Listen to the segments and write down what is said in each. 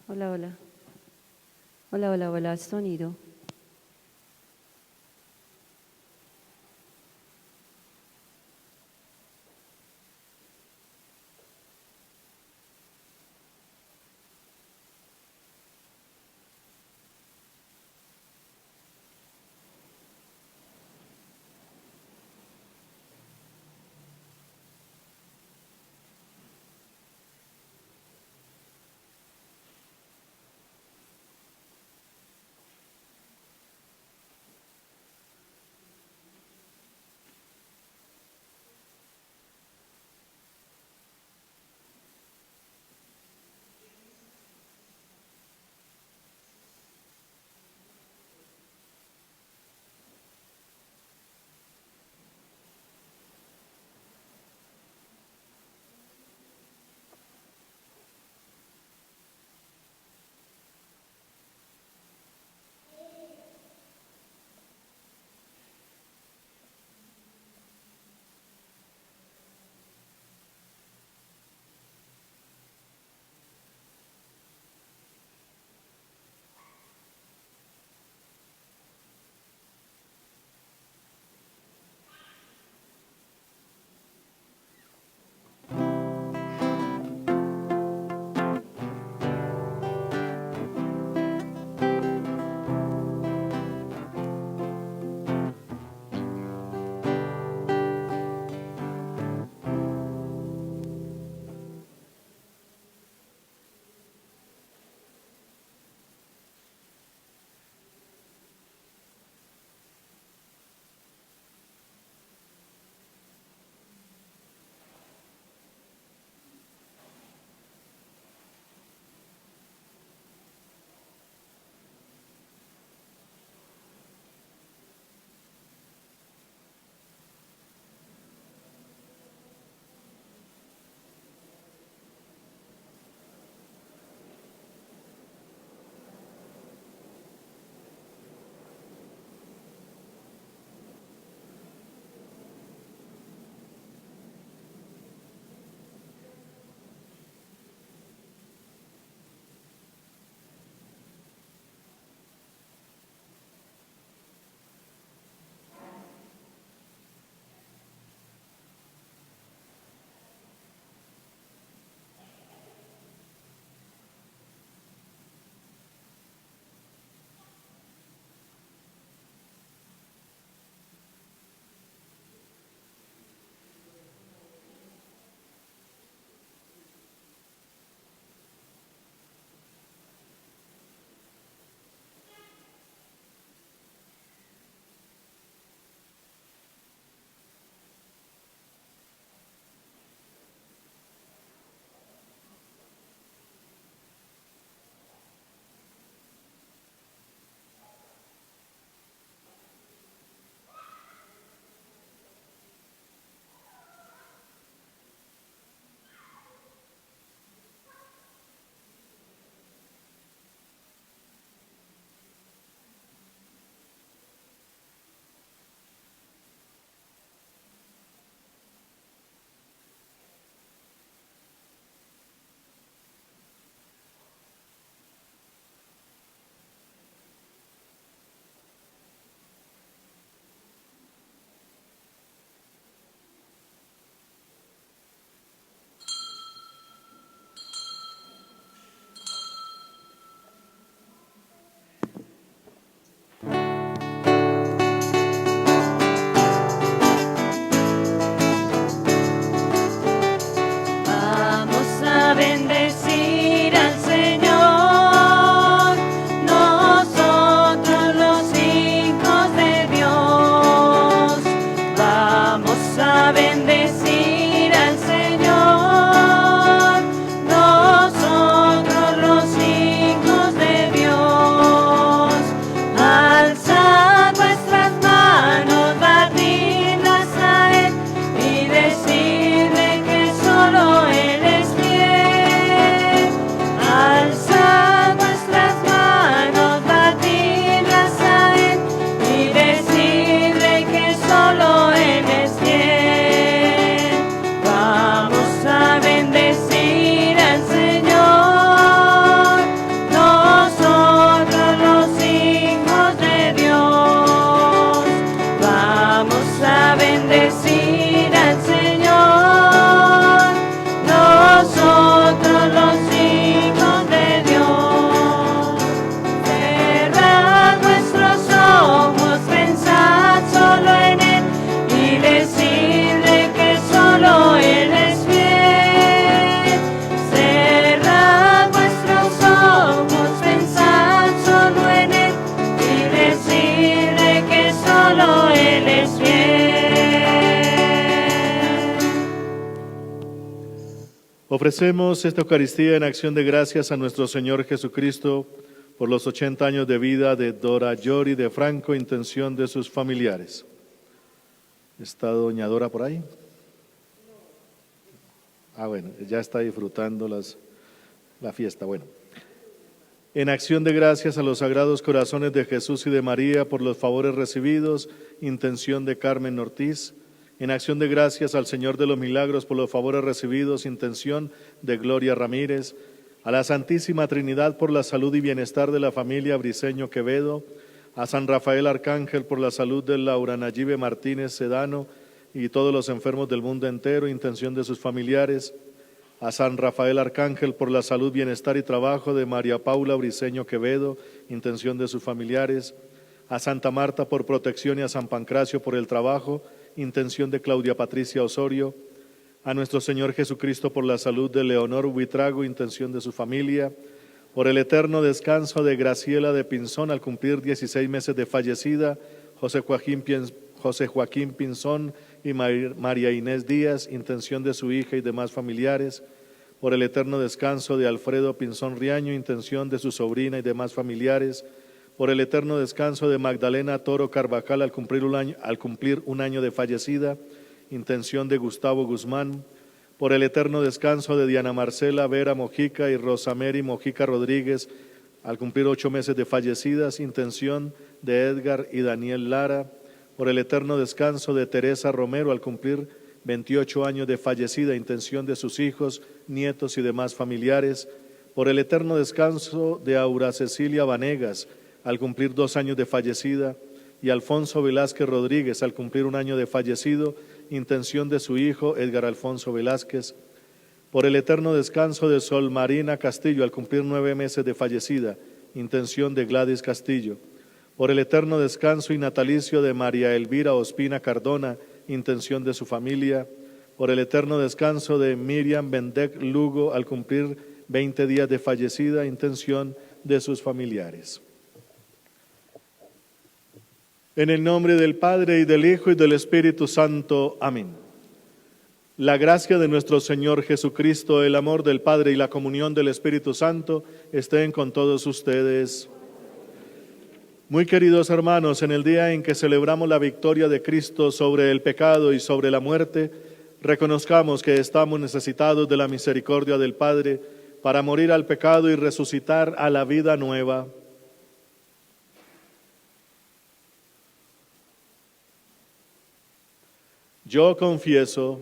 Hola, hola. Hola, hola, hola. Sonido. Ofrecemos esta Eucaristía en acción de gracias a nuestro Señor Jesucristo por los 80 años de vida de Dora Yori de Franco, intención de sus familiares. ¿Está doña Dora por ahí? Bueno, ya está disfrutando la fiesta. Bueno, en acción de gracias a los Sagrados Corazones de Jesús y de María por los favores recibidos, intención de Carmen Ortiz. En acción de gracias al Señor de los Milagros por los favores recibidos, intención de Gloria Ramírez. A la Santísima Trinidad por la salud y bienestar de la familia Briceño Quevedo. A San Rafael Arcángel por la salud de Laura Nayibe Martínez Sedano y todos los enfermos del mundo entero, intención de sus familiares. A San Rafael Arcángel por la salud, bienestar y trabajo de María Paula Briceño Quevedo, intención de sus familiares. A Santa Marta por protección y a San Pancracio por el trabajo, intención de Claudia Patricia Osorio. A nuestro Señor Jesucristo por la salud de Leonor Huitrago, intención de su familia. Por el eterno descanso de Graciela de Pinzón al cumplir 16 meses de fallecida, José Joaquín Pinzón y María Inés Díaz, intención de su hija y demás familiares. Por el eterno descanso de Alfredo Pinzón Riaño, intención de su sobrina y demás familiares. Por el eterno descanso de Magdalena Toro Carvajal al cumplir un año de fallecida, intención de Gustavo Guzmán. Por el eterno descanso de Diana Marcela Vera Mojica y Rosamary Mojica Rodríguez al cumplir 8 meses de fallecidas, intención de Edgar y Daniel Lara. Por el eterno descanso de Teresa Romero al cumplir 28 años de fallecida, intención de sus hijos, nietos y demás familiares. Por el eterno descanso de Aura Cecilia Vanegas al cumplir 2 años de fallecida, y Alfonso Velázquez Rodríguez al cumplir 1 año de fallecido, intención de su hijo Edgar Alfonso Velázquez. Por el eterno descanso de Sol Marina Castillo al cumplir 9 meses de fallecida, intención de Gladys Castillo. Por el eterno descanso y natalicio de María Elvira Ospina Cardona, intención de su familia. Por el eterno descanso de Miriam Bendec Lugo al cumplir 20 días de fallecida, intención de sus familiares. En el nombre del Padre, y del Hijo, y del Espíritu Santo. Amén. La gracia de nuestro Señor Jesucristo, el amor del Padre y la comunión del Espíritu Santo estén con todos ustedes. Muy queridos hermanos, en el día en que celebramos la victoria de Cristo sobre el pecado y sobre la muerte, reconozcamos que estamos necesitados de la misericordia del Padre para morir al pecado y resucitar a la vida nueva. Yo confieso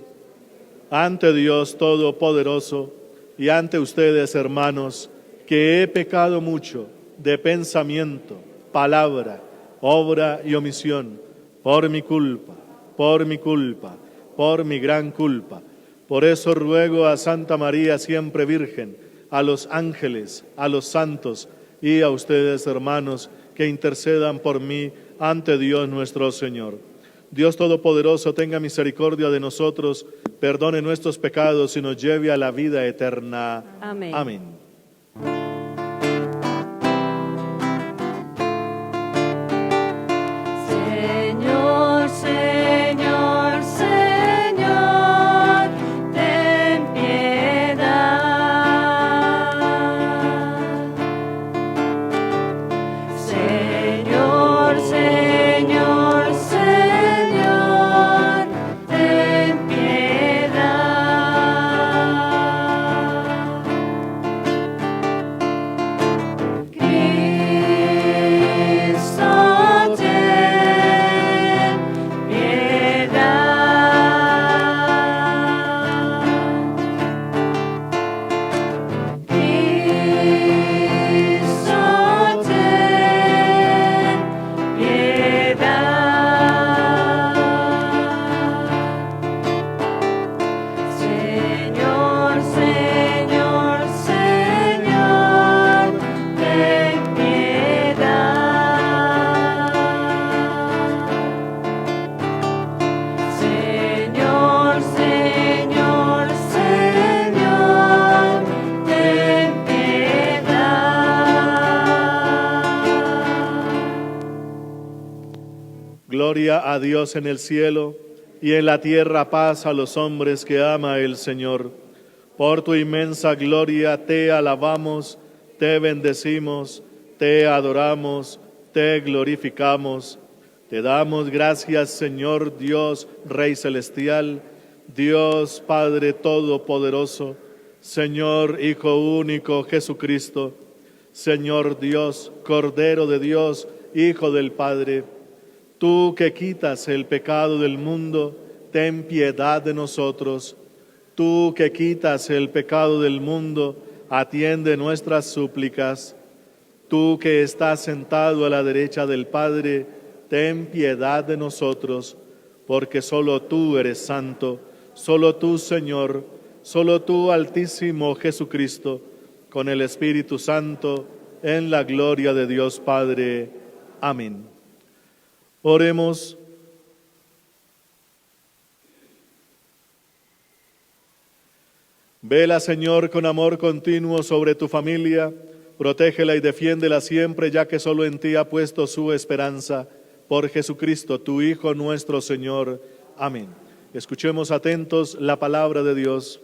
ante Dios Todopoderoso y ante ustedes, hermanos, que he pecado mucho de pensamiento, palabra, obra y omisión, por mi culpa, por mi gran culpa. Por eso ruego a Santa María, siempre Virgen, a los ángeles, a los santos y a ustedes, hermanos, que intercedan por mí ante Dios nuestro Señor. Dios Todopoderoso tenga misericordia de nosotros, perdone nuestros pecados y nos lleve a la vida eterna. Amén. Amén. Señor, Señor, Señor, ten piedad. Señor, Señor, Señor, ten piedad. Cristo, ten piedad. Cristo, ten piedad. Señor, Señor, Señor, ten piedad. Señor, Señor, Señor, ten piedad. Gloria a Dios en el cielo y en la tierra paz a los hombres que ama el Señor. Por tu inmensa gloria te alabamos, te bendecimos, te adoramos, te glorificamos. Te damos gracias, Señor Dios, Rey Celestial, Dios Padre Todopoderoso, Señor Hijo Único Jesucristo, Señor Dios, Cordero de Dios, Hijo del Padre. Tú que quitas el pecado del mundo, ten piedad de nosotros. Tú que quitas el pecado del mundo, atiende nuestras súplicas. Tú que estás sentado a la derecha del Padre, ten piedad de nosotros, porque solo tú eres santo, solo tú, Señor, solo tú, Altísimo Jesucristo, con el Espíritu Santo, en la gloria de Dios Padre. Amén. Oremos. Vela, Señor, con amor continuo sobre tu familia, protégela y defiéndela siempre, ya que solo en ti ha puesto su esperanza. Por Jesucristo, tu Hijo nuestro Señor. Amén. Escuchemos atentos la palabra de Dios.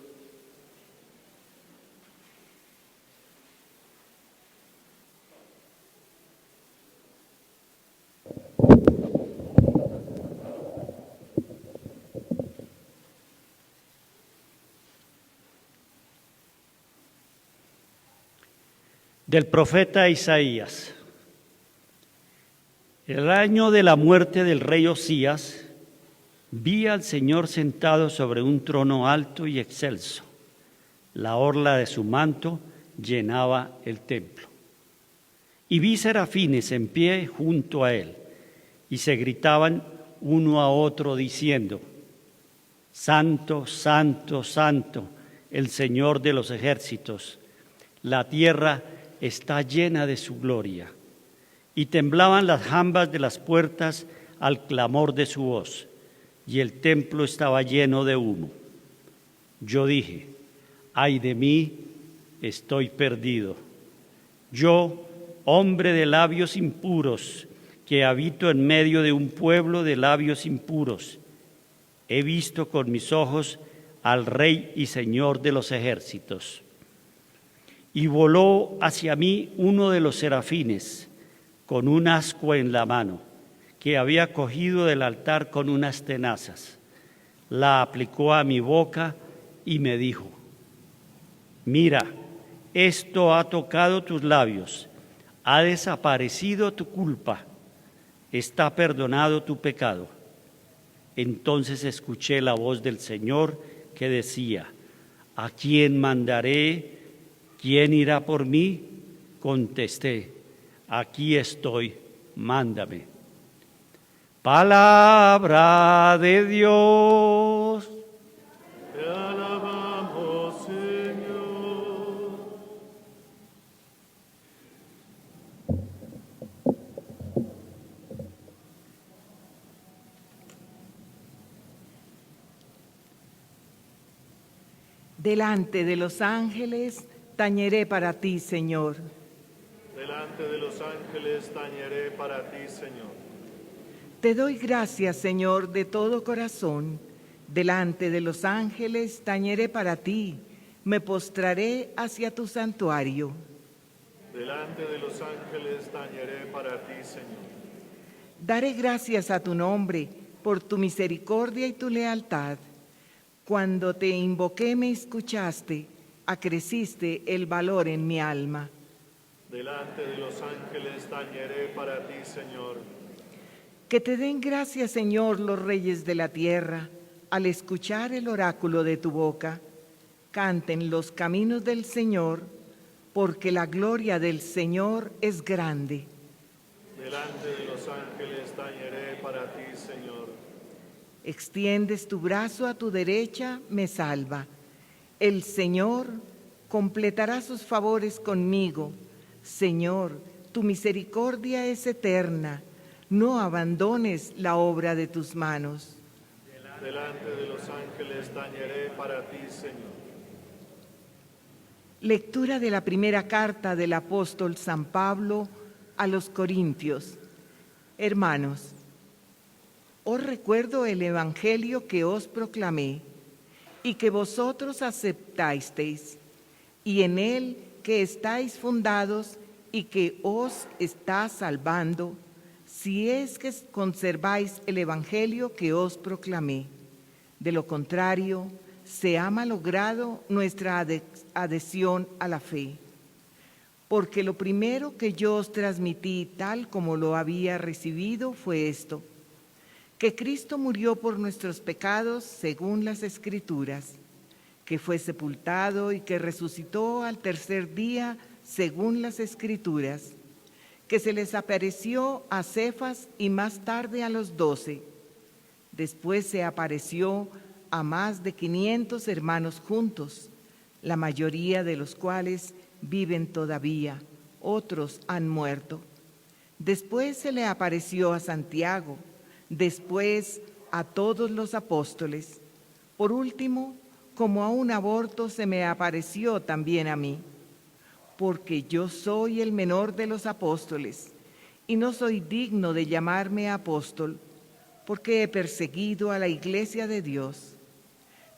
Del profeta Isaías. El año de la muerte del rey Osías, vi al Señor sentado sobre un trono alto y excelso. La orla de su manto llenaba el templo. Y vi serafines en pie junto a él, y se gritaban uno a otro diciendo: Santo, santo, santo, el Señor de los ejércitos. La tierra está llena de su gloria. Y temblaban las jambas de las puertas al clamor de su voz, y el templo estaba lleno de humo. Yo dije: ay de mí, estoy perdido. Yo, hombre de labios impuros, que habito en medio de un pueblo de labios impuros, he visto con mis ojos al Rey y Señor de los ejércitos. Y voló hacia mí uno de los serafines, con un ascua en la mano, que había cogido del altar con unas tenazas. La aplicó a mi boca y me dijo: mira, esto ha tocado tus labios, ha desaparecido tu culpa, está perdonado tu pecado. Entonces escuché la voz del Señor que decía: ¿a quién mandaré? ¿Quién irá por mí? Contesté: aquí estoy, mándame. Palabra de Dios. Te alabamos, Señor. Delante de los ángeles tañeré para ti, Señor. Delante de los ángeles tañeré para ti, Señor. Te doy gracias, Señor, de todo corazón. Delante de los ángeles tañeré para ti, me postraré hacia tu santuario. Delante de los ángeles tañeré para ti, Señor. Daré gracias a tu nombre por tu misericordia y tu lealtad. Cuando te invoqué me escuchaste, acreciste el valor en mi alma. Delante de los ángeles tañeré para ti, Señor. Que te den gracias, Señor, los reyes de la tierra, al escuchar el oráculo de tu boca. Canten los caminos del Señor, porque la gloria del Señor es grande. Delante de los ángeles tañeré para ti, Señor. Extiendes tu brazo a tu derecha, me salva. El Señor completará sus favores conmigo. Señor, tu misericordia es eterna. No abandones la obra de tus manos. Delante de los ángeles tañeré para ti, Señor. Lectura de la primera carta del apóstol San Pablo a los Corintios. Hermanos, os recuerdo el evangelio que os proclamé, y que vosotros aceptasteis, y en él que estáis fundados y que os está salvando, si es que conserváis el evangelio que os proclamé. De lo contrario, se ha malogrado nuestra adhesión a la fe. Porque lo primero que yo os transmití, tal como lo había recibido, fue esto: que Cristo murió por nuestros pecados según las Escrituras, que fue sepultado y que resucitó al tercer día según las Escrituras, que se les apareció a Cefas y más tarde a los 12. Después se apareció a más de 500 hermanos juntos, la mayoría de los cuales viven todavía, otros han muerto. Después se le apareció a Santiago, después a todos los apóstoles. Por último, como a un aborto, se me apareció también a mí, porque yo soy el menor de los apóstoles y no soy digno de llamarme apóstol, porque he perseguido a la iglesia de Dios.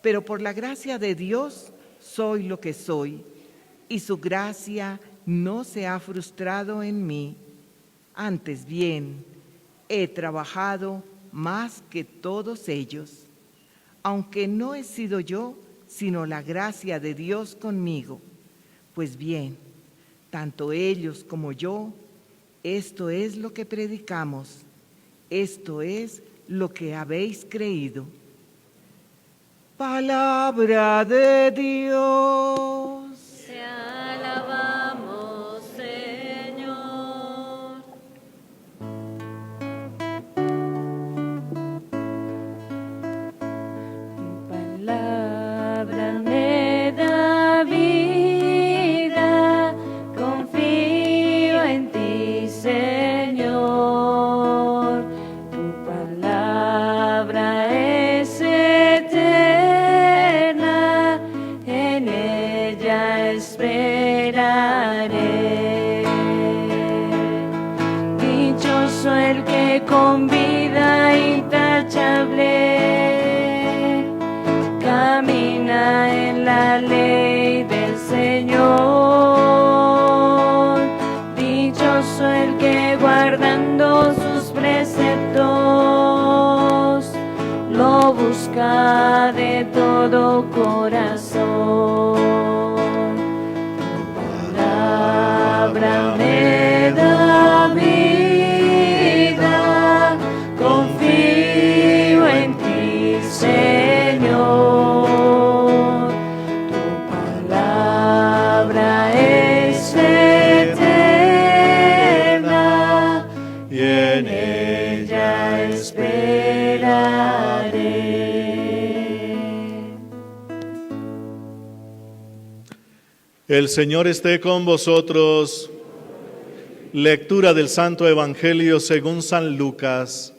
Pero por la gracia de Dios soy lo que soy, y su gracia no se ha frustrado en mí. Antes bien, he trabajado más que todos ellos, aunque no he sido yo, sino la gracia de Dios conmigo. Pues bien, tanto ellos como yo, esto es lo que predicamos, esto es lo que habéis creído. Palabra de Dios. Te alabamos, Señor. Tu palabra me da vida, confío en ti, Señor. Tu palabra es eterna, en ella esperaré. Dichoso el que con vida intachable camina en la ley del Señor. Dichoso el que guardando sus preceptos lo busca de todo corazón. Tu palabra me da vida, confío en ti, Señor. Tu palabra es eterna, Y en ella esperaré. El Señor esté con vosotros. Lectura del Santo Evangelio según San Lucas.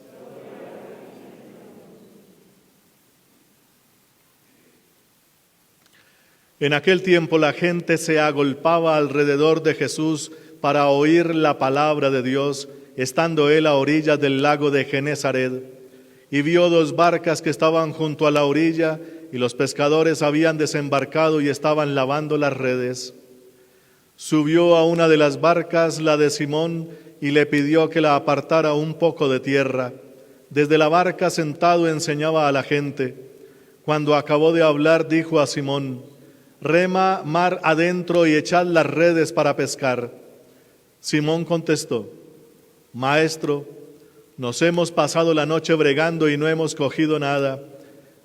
En aquel tiempo la gente se agolpaba alrededor de Jesús para oír la palabra de Dios, estando él a orillas del lago de Genesaret. Y vio 2 barcas que estaban junto a la orilla, y los pescadores habían desembarcado y estaban lavando las redes. Subió a una de las barcas, la de Simón, y le pidió que la apartara un poco de tierra. Desde la barca sentado enseñaba a la gente. Cuando acabó de hablar, dijo a Simón: «Rema mar adentro y echad las redes para pescar». Simón contestó: «Maestro, nos hemos pasado la noche bregando y no hemos cogido nada,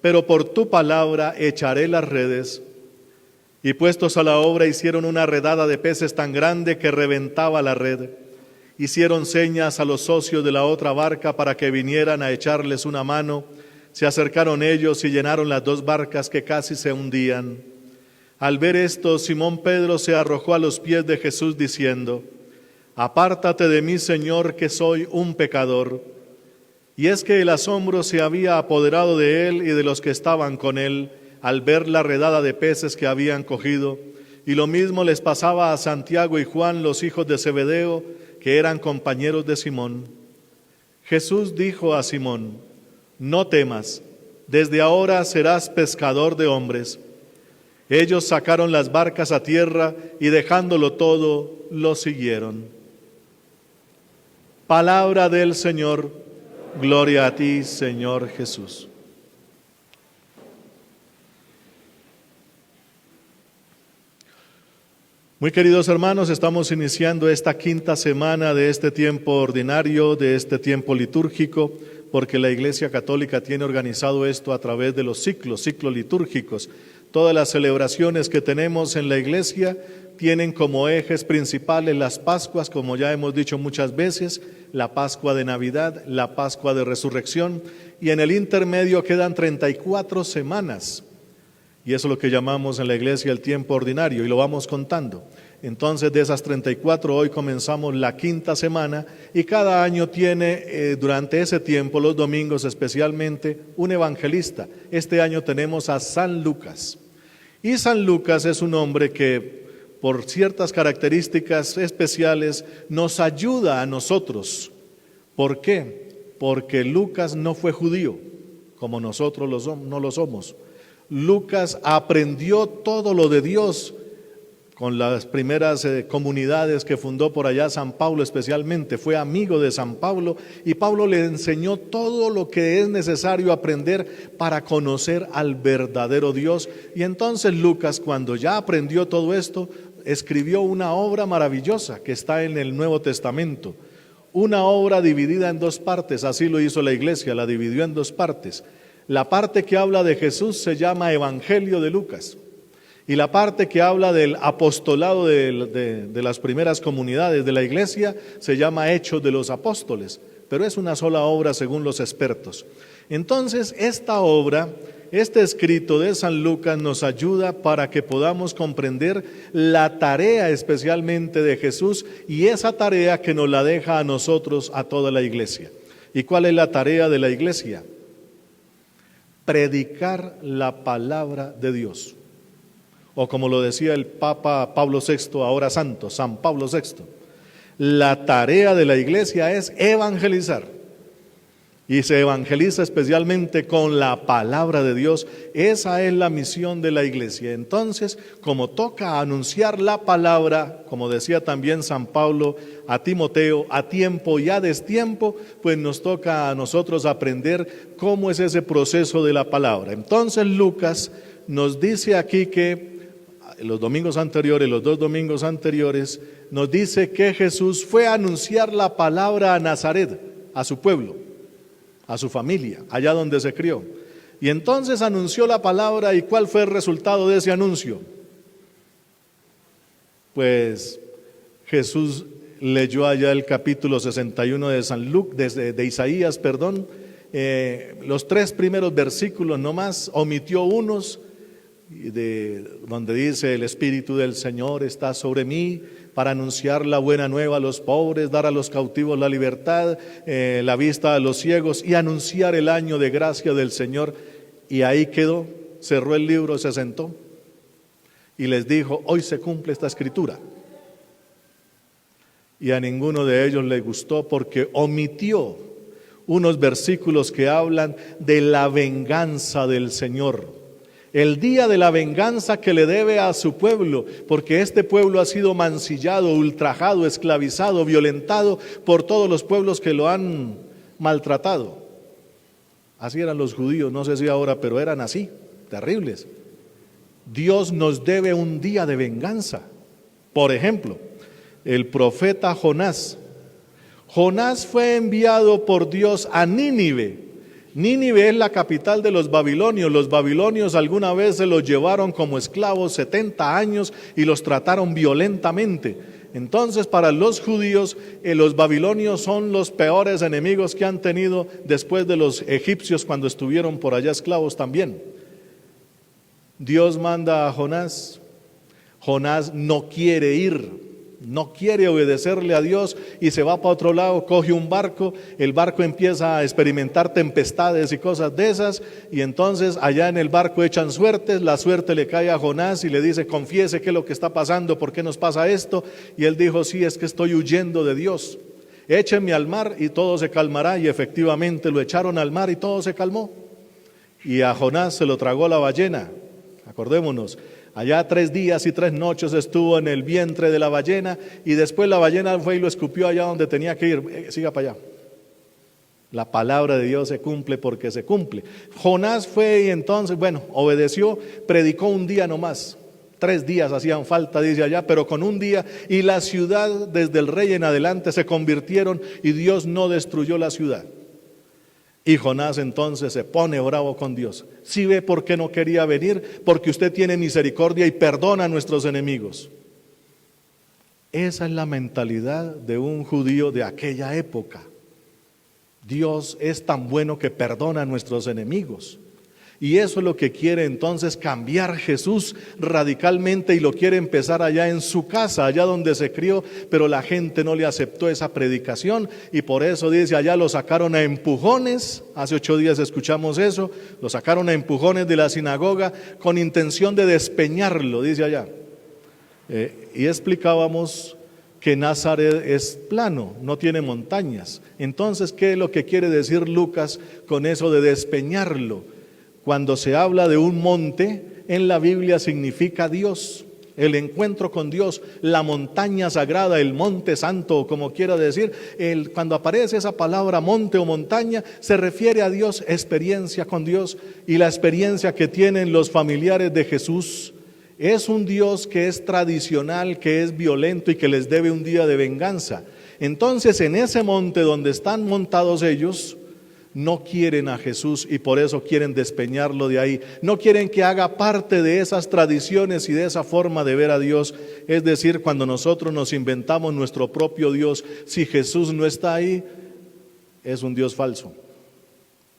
pero por tu palabra echaré las redes». Y puestos a la obra hicieron una redada de peces tan grande que reventaba la red. Hicieron señas a los socios de la otra barca para que vinieran a echarles una mano. Se acercaron ellos y llenaron las 2 barcas que casi se hundían. Al ver esto, Simón Pedro se arrojó a los pies de Jesús diciendo: «Apártate de mí, Señor, que soy un pecador». Y es que el asombro se había apoderado de él y de los que estaban con él al ver la redada de peces que habían cogido, y lo mismo les pasaba a Santiago y Juan, los hijos de Zebedeo, que eran compañeros de Simón. Jesús dijo a Simón: «No temas, desde ahora serás pescador de hombres. Ellos sacaron las barcas a tierra y dejándolo todo, lo siguieron. Palabra del Señor, gloria a ti, Señor Jesús. Muy queridos hermanos, estamos iniciando esta quinta semana de este tiempo ordinario, de este tiempo litúrgico, porque la Iglesia Católica tiene organizado esto a través de los ciclos litúrgicos. Todas las celebraciones que tenemos en la Iglesia tienen como ejes principales las Pascuas, como ya hemos dicho muchas veces, la Pascua de Navidad, la Pascua de Resurrección, y en el intermedio quedan 34 semanas. Y eso es lo que llamamos en la Iglesia el tiempo ordinario, y lo vamos contando. Entonces, de esas 34, hoy comenzamos la quinta semana, y cada año tiene, durante ese tiempo, los domingos especialmente, un evangelista. Este año tenemos a San Lucas. Y San Lucas es un hombre que, por ciertas características especiales, nos ayuda a nosotros. ¿Por qué? Porque Lucas no fue judío, como nosotros no lo somos. Lucas aprendió todo lo de Dios con las primeras comunidades que fundó por allá San Pablo especialmente. Fue amigo de San Pablo y Pablo le enseñó todo lo que es necesario aprender para conocer al verdadero Dios. Y entonces Lucas, cuando ya aprendió todo esto, escribió una obra maravillosa que está en el Nuevo Testamento. Una obra dividida en dos partes, así lo hizo la Iglesia, la dividió en dos partes. La parte que habla de Jesús se llama Evangelio de Lucas, y la parte que habla del apostolado de las primeras comunidades de la Iglesia se llama Hechos de los Apóstoles, pero es una sola obra según los expertos. Entonces, esta obra, este escrito de San Lucas nos ayuda para que podamos comprender la tarea especialmente de Jesús, y esa tarea que nos la deja a nosotros, a toda la Iglesia. ¿Y cuál es la tarea de la Iglesia? Predicar la palabra de Dios, o como lo decía el Papa Pablo VI, ahora santo, San Pablo VI, la tarea de la Iglesia es evangelizar, y se evangeliza especialmente con la palabra de Dios. Esa es la misión de la Iglesia. Entonces, como toca anunciar la palabra, como decía también San Pablo a Timoteo, a tiempo y a destiempo, pues nos toca a nosotros aprender cómo es ese proceso de la palabra. Entonces Lucas nos dice aquí que los dos domingos anteriores, nos dice que Jesús fue a anunciar la palabra a Nazaret, a su pueblo, a su familia, allá donde se crió. Y entonces anunció la palabra. ¿Y cuál fue el resultado de ese anuncio? Pues Jesús leyó allá el capítulo 61 de Isaías, los 3 primeros versículos nomás, omitió unos, donde dice: el Espíritu del Señor está sobre mí para anunciar la buena nueva a los pobres, dar a los cautivos la libertad, la vista a los ciegos, y anunciar el año de gracia del Señor. Y ahí quedó, cerró el libro, se sentó y les dijo: hoy se cumple esta escritura. Y a ninguno de ellos le gustó, porque omitió unos versículos que hablan de la venganza del Señor. El día de la venganza que le debe a su pueblo, porque este pueblo ha sido mancillado, ultrajado, esclavizado, violentado por todos los pueblos que lo han maltratado. Así eran los judíos, no sé si ahora, pero eran así, terribles. Dios nos debe un día de venganza. Por ejemplo, el profeta Jonás. Jonás fue enviado por Dios a Nínive. Nínive es la capital de los babilonios. Los babilonios alguna vez se los llevaron como esclavos 70 años y los trataron violentamente. Entonces, para los judíos, los babilonios son los peores enemigos que han tenido después de los egipcios cuando estuvieron por allá esclavos también. Dios manda a Jonás. Jonás no quiere ir. No quiere obedecerle a Dios y se va para otro lado, coge un barco, el barco empieza a experimentar tempestades y cosas de esas, y entonces allá en el barco echan suertes, la suerte le cae a Jonás y le dice: confiese qué es lo que está pasando, por qué nos pasa esto. Y él dijo: sí, es que estoy huyendo de Dios, échenme al mar y todo se calmará. Y efectivamente lo echaron al mar y todo se calmó. y a Jonás se lo tragó la ballena. Acordémonos, allá 3 días y 3 noches estuvo en el vientre de la ballena y después la ballena fue y lo escupió allá donde tenía que ir. Siga para allá. La palabra de Dios se cumple porque se cumple. Jonás fue y entonces, obedeció, predicó un día nomás. 3 días hacían falta, dice allá, pero con un día, y la ciudad desde el rey en adelante se convirtieron y Dios no destruyó la ciudad. Y Jonás entonces se pone bravo con Dios. ¿Sí ve por qué no quería venir? Porque usted tiene misericordia y perdona a nuestros enemigos. Esa es la mentalidad de un judío de aquella época. Dios es tan bueno que perdona a nuestros enemigos. Y eso es lo que quiere entonces cambiar Jesús radicalmente, y lo quiere empezar allá en su casa, allá donde se crió, pero la gente no le aceptó esa predicación y por eso dice allá lo sacaron a empujones. Hace 8 días escuchamos eso, lo sacaron a empujones de la sinagoga con intención de despeñarlo, dice allá. Y explicábamos que Nazaret es plano, no tiene montañas. Entonces, ¿qué es lo que quiere decir Lucas con eso de despeñarlo? Cuando se habla de un monte, en la Biblia significa Dios, el encuentro con Dios, la montaña sagrada, el monte santo, como quiera decir. Cuando aparece esa palabra monte o montaña, se refiere a Dios, experiencia con Dios, y la experiencia que tienen los familiares de Jesús es un Dios que es tradicional, que es violento y que les debe un día de venganza. Entonces, en ese monte donde están montados ellos, no quieren a Jesús y por eso quieren despeñarlo de ahí. No quieren que haga parte de esas tradiciones y de esa forma de ver a Dios. Es decir, cuando nosotros nos inventamos nuestro propio Dios, si Jesús no está ahí, es un Dios falso.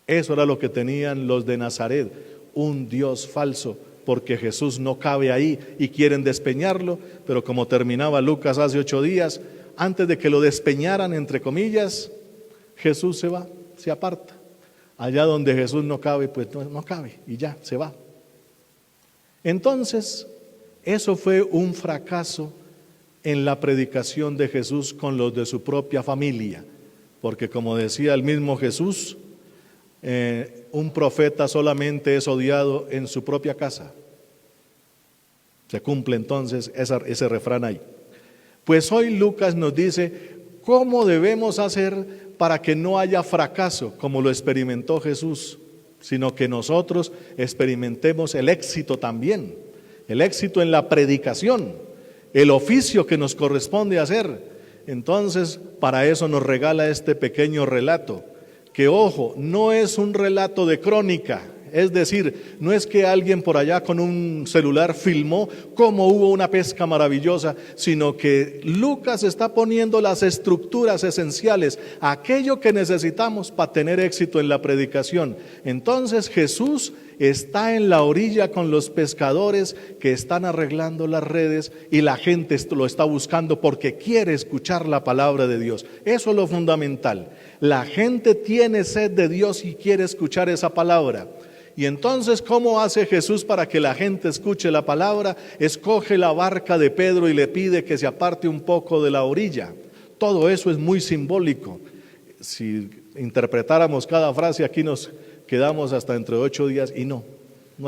Eso era lo que tenían los de Nazaret, un Dios falso, porque Jesús no cabe ahí y quieren despeñarlo. Pero como terminaba Lucas hace 8 días, antes de que lo despeñaran, entre comillas, Jesús se va. Se aparta. Allá donde Jesús no cabe, pues no cabe y ya, se va. Entonces, eso fue un fracaso en la predicación de Jesús con los de su propia familia, porque como decía el mismo Jesús, un profeta solamente es odiado en su propia casa. Se cumple entonces ese refrán ahí. Pues hoy Lucas nos dice cómo debemos hacer para que no haya fracaso como lo experimentó Jesús, sino que nosotros experimentemos el éxito también, el éxito en la predicación, el oficio que nos corresponde hacer. Entonces, para eso nos regala este pequeño relato, que ojo, no es un relato de crónica. Es decir, no es que alguien por allá con un celular filmó cómo hubo una pesca maravillosa, sino que Lucas está poniendo las estructuras esenciales, aquello que necesitamos para tener éxito en la predicación. Entonces Jesús está en la orilla con los pescadores que están arreglando las redes y la gente lo está buscando porque quiere escuchar la palabra de Dios. Eso es lo fundamental. La gente tiene sed de Dios y quiere escuchar esa palabra. Y entonces, ¿cómo hace Jesús para que la gente escuche la palabra? Escoge la barca de Pedro y le pide que se aparte un poco de la orilla. Todo eso es muy simbólico. Si interpretáramos cada frase, aquí nos quedamos hasta dentro de 8 días y no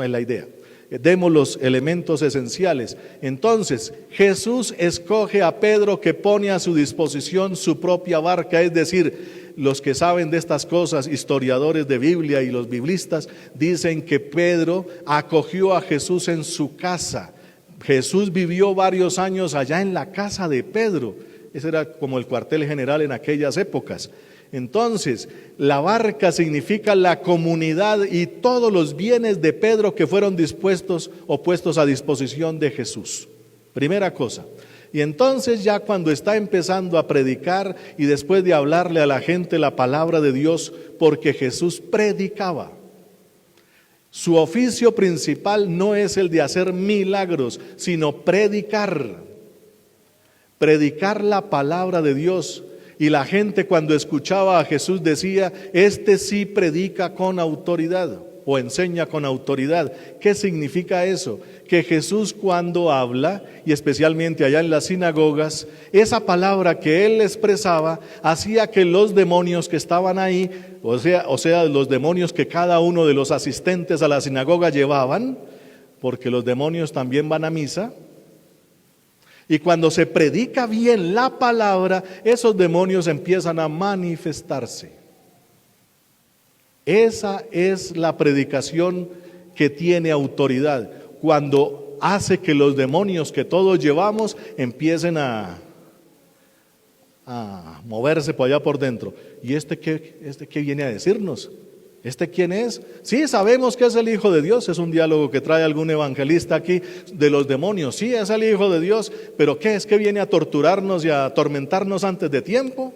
es la idea. Demos los elementos esenciales. Entonces, Jesús escoge a Pedro, que pone a su disposición su propia barca, es decir, los que saben de estas cosas, historiadores de Biblia y los biblistas, dicen que Pedro acogió a Jesús en su casa. Jesús vivió varios años allá en la casa de Pedro. Ese era como el cuartel general en aquellas épocas. Entonces, la barca significa la comunidad y todos los bienes de Pedro que fueron dispuestos o puestos a disposición de Jesús. Primera cosa. Y entonces ya cuando está empezando a predicar y después de hablarle a la gente la palabra de Dios, porque Jesús predicaba. Su oficio principal no es el de hacer milagros, sino predicar. Predicar la palabra de Dios. Y la gente cuando escuchaba a Jesús decía, este sí predica con autoridad. o enseña con autoridad. ¿Qué significa eso? Que Jesús cuando habla, y especialmente allá en las sinagogas, esa palabra que él expresaba hacía que los demonios que estaban ahí, o sea, los demonios que cada uno de los asistentes a la sinagoga llevaban, porque los demonios también van a misa, y cuando se predica bien la palabra, esos demonios empiezan a manifestarse. Esa es la predicación que tiene autoridad, cuando hace que los demonios que todos llevamos empiecen a moverse por allá por dentro. ¿Y este qué viene a decirnos? ¿Este quién es? Sí, sabemos que es el Hijo de Dios, es un diálogo que trae algún evangelista aquí de los demonios. Sí, es el Hijo de Dios, pero ¿qué es que viene a torturarnos y a atormentarnos antes de tiempo?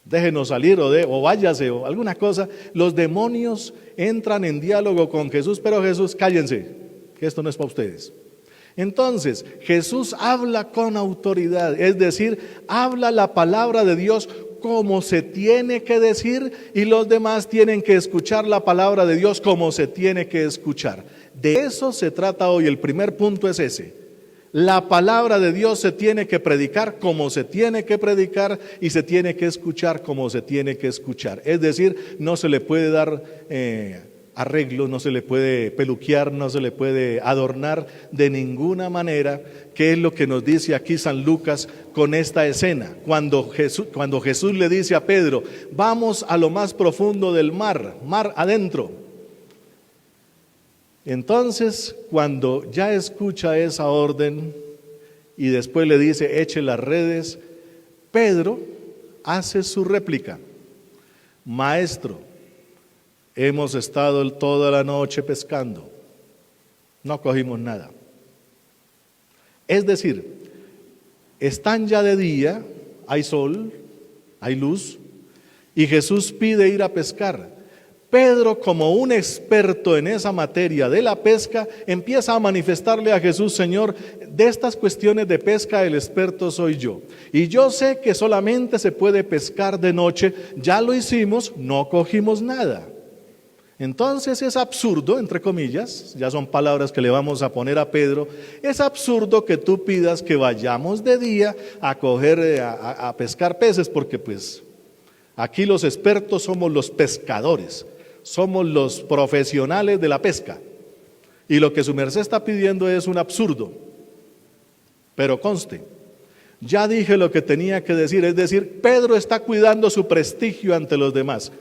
Déjenos salir o váyase o alguna cosa. Los demonios entran en diálogo con Jesús, pero Jesús, cállense, que esto no es para ustedes. Entonces, Jesús habla con autoridad, es decir, habla la palabra de Dios como se tiene que decir, y los demás tienen que escuchar la palabra de Dios como se tiene que escuchar. De eso se trata hoy. El primer punto es ese. La palabra de Dios se tiene que predicar como se tiene que predicar y se tiene que escuchar como se tiene que escuchar. Es decir, no se le puede dar arreglo, no se le puede peluquear, no se le puede adornar de ninguna manera, que es lo que nos dice aquí San Lucas con esta escena. Cuando Jesús le dice a Pedro, vamos a lo más profundo del mar adentro. Entonces, cuando ya escucha esa orden y después le dice, eche las redes, Pedro hace su réplica. Maestro, hemos estado toda la noche pescando, no cogimos nada. Es decir, están ya de día, hay sol, hay luz, y Jesús pide ir a pescar. Pedro, como un experto en esa materia de la pesca, empieza a manifestarle a Jesús, Señor, de estas cuestiones de pesca el experto soy yo. Y yo sé que solamente se puede pescar de noche, ya lo hicimos, no cogimos nada. Entonces es absurdo, entre comillas, ya son palabras que le vamos a poner a Pedro, es absurdo que tú pidas que vayamos de día a pescar peces, porque pues aquí los expertos somos los pescadores. Somos los profesionales de la pesca. Y lo que su merced está pidiendo es un absurdo. Pero conste, ya dije lo que tenía que decir, es decir, Pedro está cuidando su prestigio ante los demás.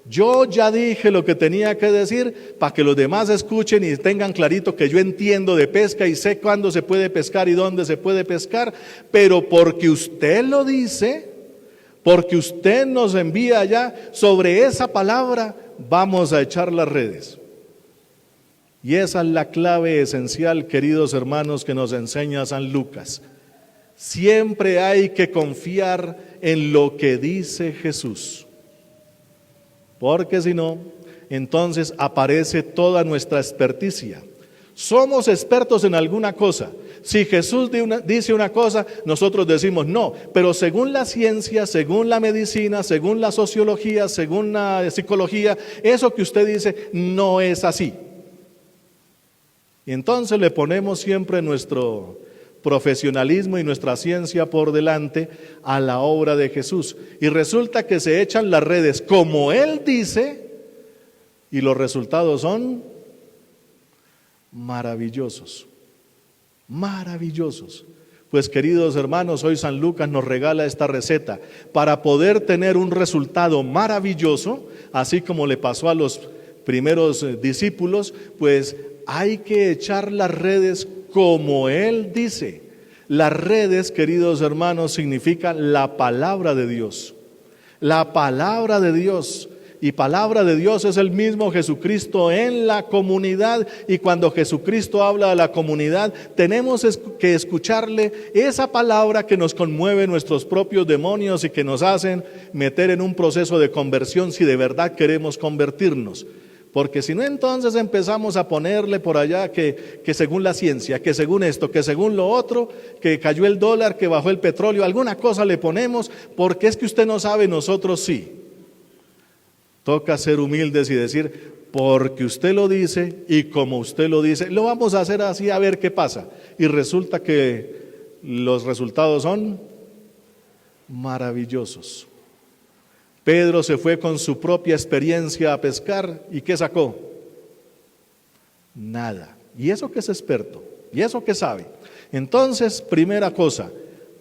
Yo ya dije lo que tenía que decir para que los demás escuchen y tengan clarito que yo entiendo de pesca y sé cuándo se puede pescar y dónde se puede pescar, pero porque usted lo dice, porque usted nos envía allá, sobre esa palabra vamos a echar las redes. Y esa es la clave esencial, queridos hermanos, que nos enseña San Lucas. Siempre hay que confiar en lo que dice Jesús, porque si no, entonces aparece toda nuestra experticia. Somos expertos en alguna cosa. Si Jesús dice una cosa, nosotros decimos no, pero según la ciencia, según la medicina, según la sociología, según la psicología, eso que usted dice no es así. Y entonces le ponemos siempre nuestro profesionalismo y nuestra ciencia por delante a la obra de Jesús. Y resulta que se echan las redes como Él dice, y los resultados son maravillosos. Maravillosos. Pues queridos hermanos, hoy San Lucas nos regala esta receta para poder tener un resultado maravilloso, así como le pasó a los primeros discípulos, pues hay que echar las redes como Él dice. Las redes, queridos hermanos, significa la palabra de Dios. La palabra de Dios. Y palabra de Dios es el mismo Jesucristo en la comunidad, y cuando Jesucristo habla a la comunidad tenemos que escucharle esa palabra que nos conmueve nuestros propios demonios y que nos hacen meter en un proceso de conversión si de verdad queremos convertirnos. Porque si no, entonces empezamos a ponerle por allá que según la ciencia, que según esto, que según lo otro, que cayó el dólar, que bajó el petróleo, alguna cosa le ponemos, porque es que usted no sabe, nosotros sí. Toca ser humildes y decir, porque usted lo dice y como usted lo dice, lo vamos a hacer así a ver qué pasa. Y resulta que los resultados son maravillosos. Pedro se fue con su propia experiencia a pescar y ¿qué sacó? Nada. Y eso que es experto, y eso que sabe. Entonces, primera cosa,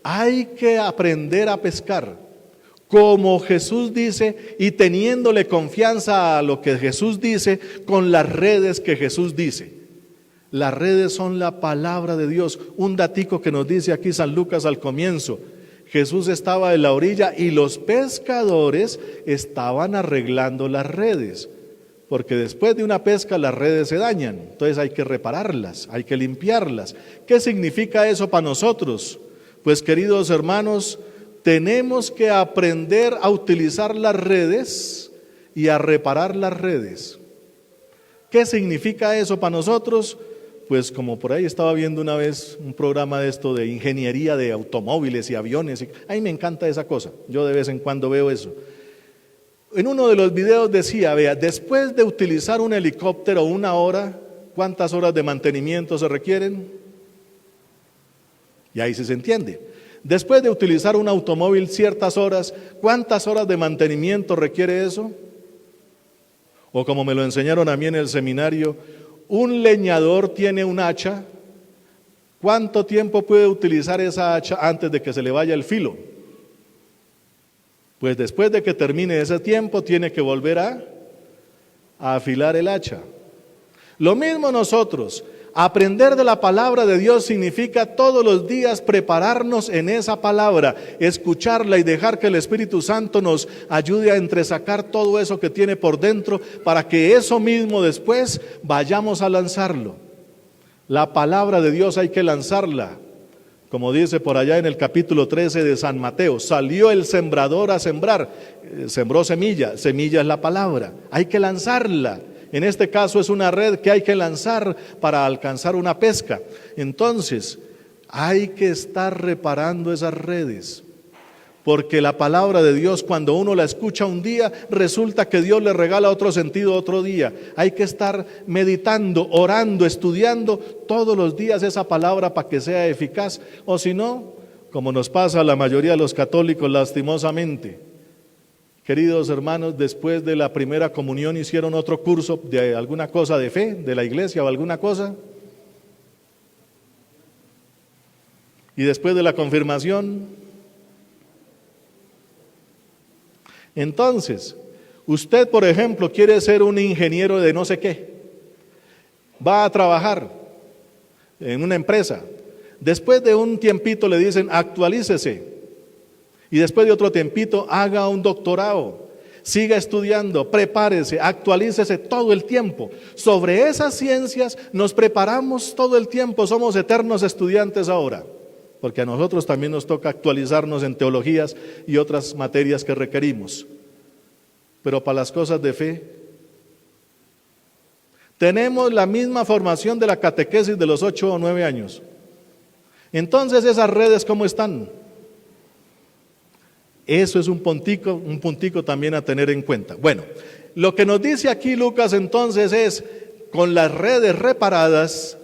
hay que aprender a pescar como Jesús dice y teniéndole confianza a lo que Jesús dice con las redes que Jesús dice. Las redes son la palabra de Dios. Un datico que nos dice aquí San Lucas al comienzo. Jesús estaba en la orilla y los pescadores estaban arreglando las redes. Porque después de una pesca las redes se dañan. Entonces hay que repararlas, hay que limpiarlas. ¿Qué significa eso para nosotros? Pues queridos hermanos, tenemos que aprender a utilizar las redes y a reparar las redes. ¿Qué significa eso para nosotros? Pues como por ahí estaba viendo una vez un programa de esto de ingeniería de automóviles y aviones. A mí me encanta esa cosa, yo de vez en cuando veo eso. En uno de los videos decía, vea, después de utilizar un helicóptero 1 hora, ¿cuántas horas de mantenimiento se requieren? Y ahí sí se entiende. Después de utilizar un automóvil ciertas horas, ¿cuántas horas de mantenimiento requiere eso? O como me lo enseñaron a mí en el seminario, un leñador tiene un hacha, ¿cuánto tiempo puede utilizar esa hacha antes de que se le vaya el filo? Pues después de que termine ese tiempo tiene que volver a afilar el hacha. Lo mismo nosotros. Aprender de la palabra de Dios significa todos los días prepararnos en esa palabra, escucharla y dejar que el Espíritu Santo nos ayude a entresacar todo eso que tiene por dentro para que eso mismo después vayamos a lanzarlo. La palabra de Dios hay que lanzarla. Como dice por allá en el capítulo 13 de San Mateo, salió el sembrador a sembrar, sembró semilla, semilla es la palabra, hay que lanzarla. En este caso es una red que hay que lanzar para alcanzar una pesca. Entonces, hay que estar reparando esas redes. Porque la palabra de Dios, cuando uno la escucha un día, resulta que Dios le regala otro sentido otro día. Hay que estar meditando, orando, estudiando todos los días esa palabra para que sea eficaz. O si no, como nos pasa a la mayoría de los católicos lastimosamente. Queridos hermanos, después de la primera comunión hicieron otro curso de alguna cosa de fe, de la iglesia o alguna cosa. Y después de la confirmación. Entonces, usted, por ejemplo, quiere ser un ingeniero de no sé qué. Va a trabajar en una empresa. Después de un tiempito le dicen, actualícese. Y después de otro tiempito, haga un doctorado, siga estudiando, prepárese, actualícese todo el tiempo. Sobre esas ciencias nos preparamos todo el tiempo, somos eternos estudiantes ahora, porque a nosotros también nos toca actualizarnos en teologías y otras materias que requerimos. Pero para las cosas de fe, tenemos la misma formación de la catequesis de los 8 o 9 años. Entonces, ¿esas redes cómo están? Eso es un puntico también a tener en cuenta. Bueno, lo que nos dice aquí Lucas entonces es, con las redes reparadas,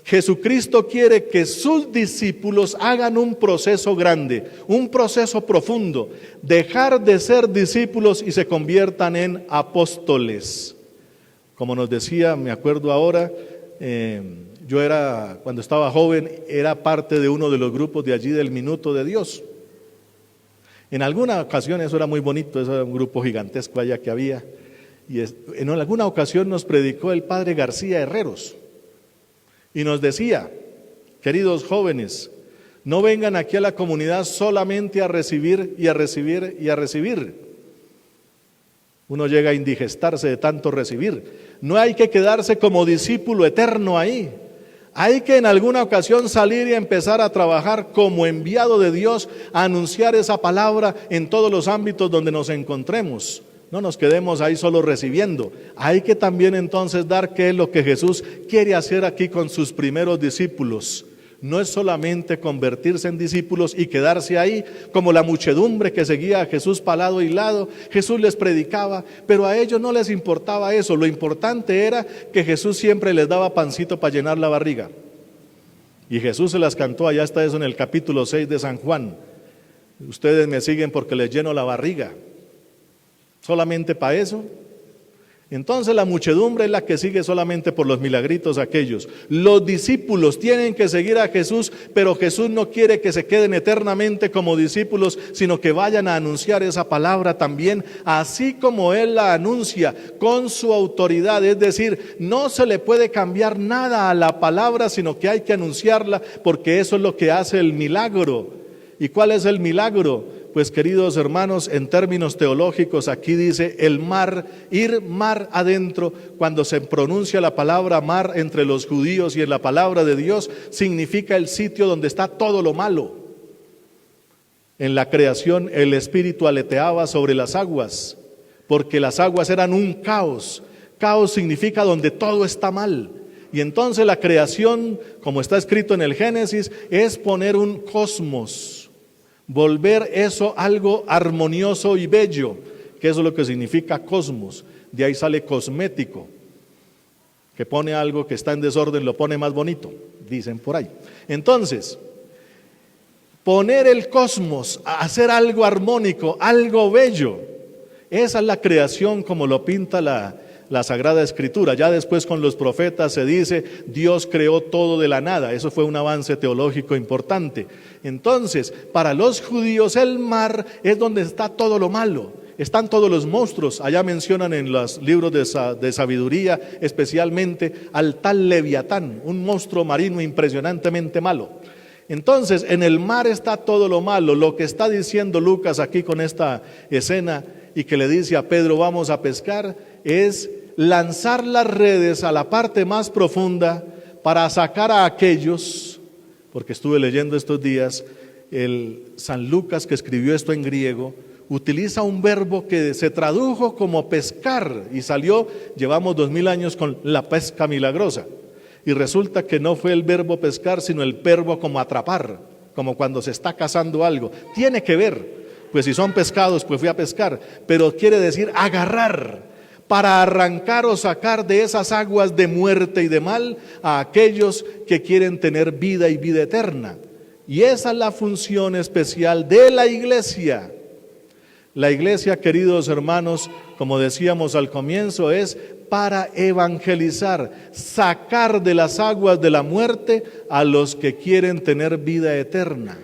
Jesucristo quiere que sus discípulos hagan un proceso grande, un proceso profundo, dejar de ser discípulos y se conviertan en apóstoles. Como nos decía, me acuerdo ahora, cuando estaba joven, era parte de uno de los grupos de allí del Minuto de Dios. En alguna ocasión, eso era muy bonito, eso era un grupo gigantesco allá que había, y en alguna ocasión nos predicó el padre García Herreros, y nos decía, queridos jóvenes, no vengan aquí a la comunidad solamente a recibir y a recibir y a recibir. Uno llega a indigestarse de tanto recibir. No hay que quedarse como discípulo eterno ahí. Hay que en alguna ocasión salir y empezar a trabajar como enviado de Dios, a anunciar esa palabra en todos los ámbitos donde nos encontremos. No nos quedemos ahí solo recibiendo. Hay que también entonces dar qué es lo que Jesús quiere hacer aquí con sus primeros discípulos. no es solamente convertirse en discípulos y quedarse ahí como la muchedumbre que seguía a Jesús para lado y lado. Jesús les predicaba, pero a ellos no les importaba eso. Lo importante era que Jesús siempre les daba pancito para llenar la barriga. Y Jesús se las cantó, allá está eso en el capítulo 6 de San Juan. Ustedes me siguen porque les lleno la barriga. ¿Solamente para eso? Entonces la muchedumbre es la que sigue solamente por los milagritos aquellos. Los discípulos tienen que seguir a Jesús, pero Jesús no quiere que se queden eternamente como discípulos, sino que vayan a anunciar esa palabra también, así como Él la anuncia con su autoridad. Es decir, no se le puede cambiar nada a la palabra, sino que hay que anunciarla, porque eso es lo que hace el milagro. ¿Y cuál es el milagro? Pues queridos hermanos, en términos teológicos aquí dice el mar, ir mar adentro. Cuando se pronuncia la palabra mar entre los judíos y en la palabra de Dios, significa el sitio donde está todo lo malo. En la creación el Espíritu aleteaba sobre las aguas, porque las aguas eran un caos. Caos significa donde todo está mal. Y entonces la creación, como está escrito en el Génesis, es poner un cosmos, volver eso algo armonioso y bello, que eso es lo que significa cosmos. De ahí sale cosmético, que pone algo que está en desorden, lo pone más bonito, dicen por ahí. Entonces, poner el cosmos, hacer algo armónico, algo bello, esa es la creación como lo pinta la Sagrada Escritura. Ya después con los profetas se dice, Dios creó todo de la nada. Eso fue un avance teológico importante. Entonces, para los judíos el mar es donde está todo lo malo. Están todos los monstruos. Allá mencionan en los libros de sabiduría, especialmente al tal Leviatán, un monstruo marino impresionantemente malo. Entonces, en el mar está todo lo malo. Lo que está diciendo Lucas aquí con esta escena y que le dice a Pedro, vamos a pescar, es lanzar las redes a la parte más profunda para sacar a aquellos, porque estuve leyendo estos días, el San Lucas que escribió esto en griego, utiliza un verbo que se tradujo como pescar y salió, llevamos 2000 años con la pesca milagrosa, y resulta que no fue el verbo pescar, sino el verbo como atrapar, como cuando se está cazando algo. Tiene que ver, pues si son pescados, pues fui a pescar, pero quiere decir agarrar, para arrancar o sacar de esas aguas de muerte y de mal a aquellos que quieren tener vida y vida eterna. Y esa es la función especial de la iglesia. La iglesia, queridos hermanos, como decíamos al comienzo, es para evangelizar, sacar de las aguas de la muerte a los que quieren tener vida eterna.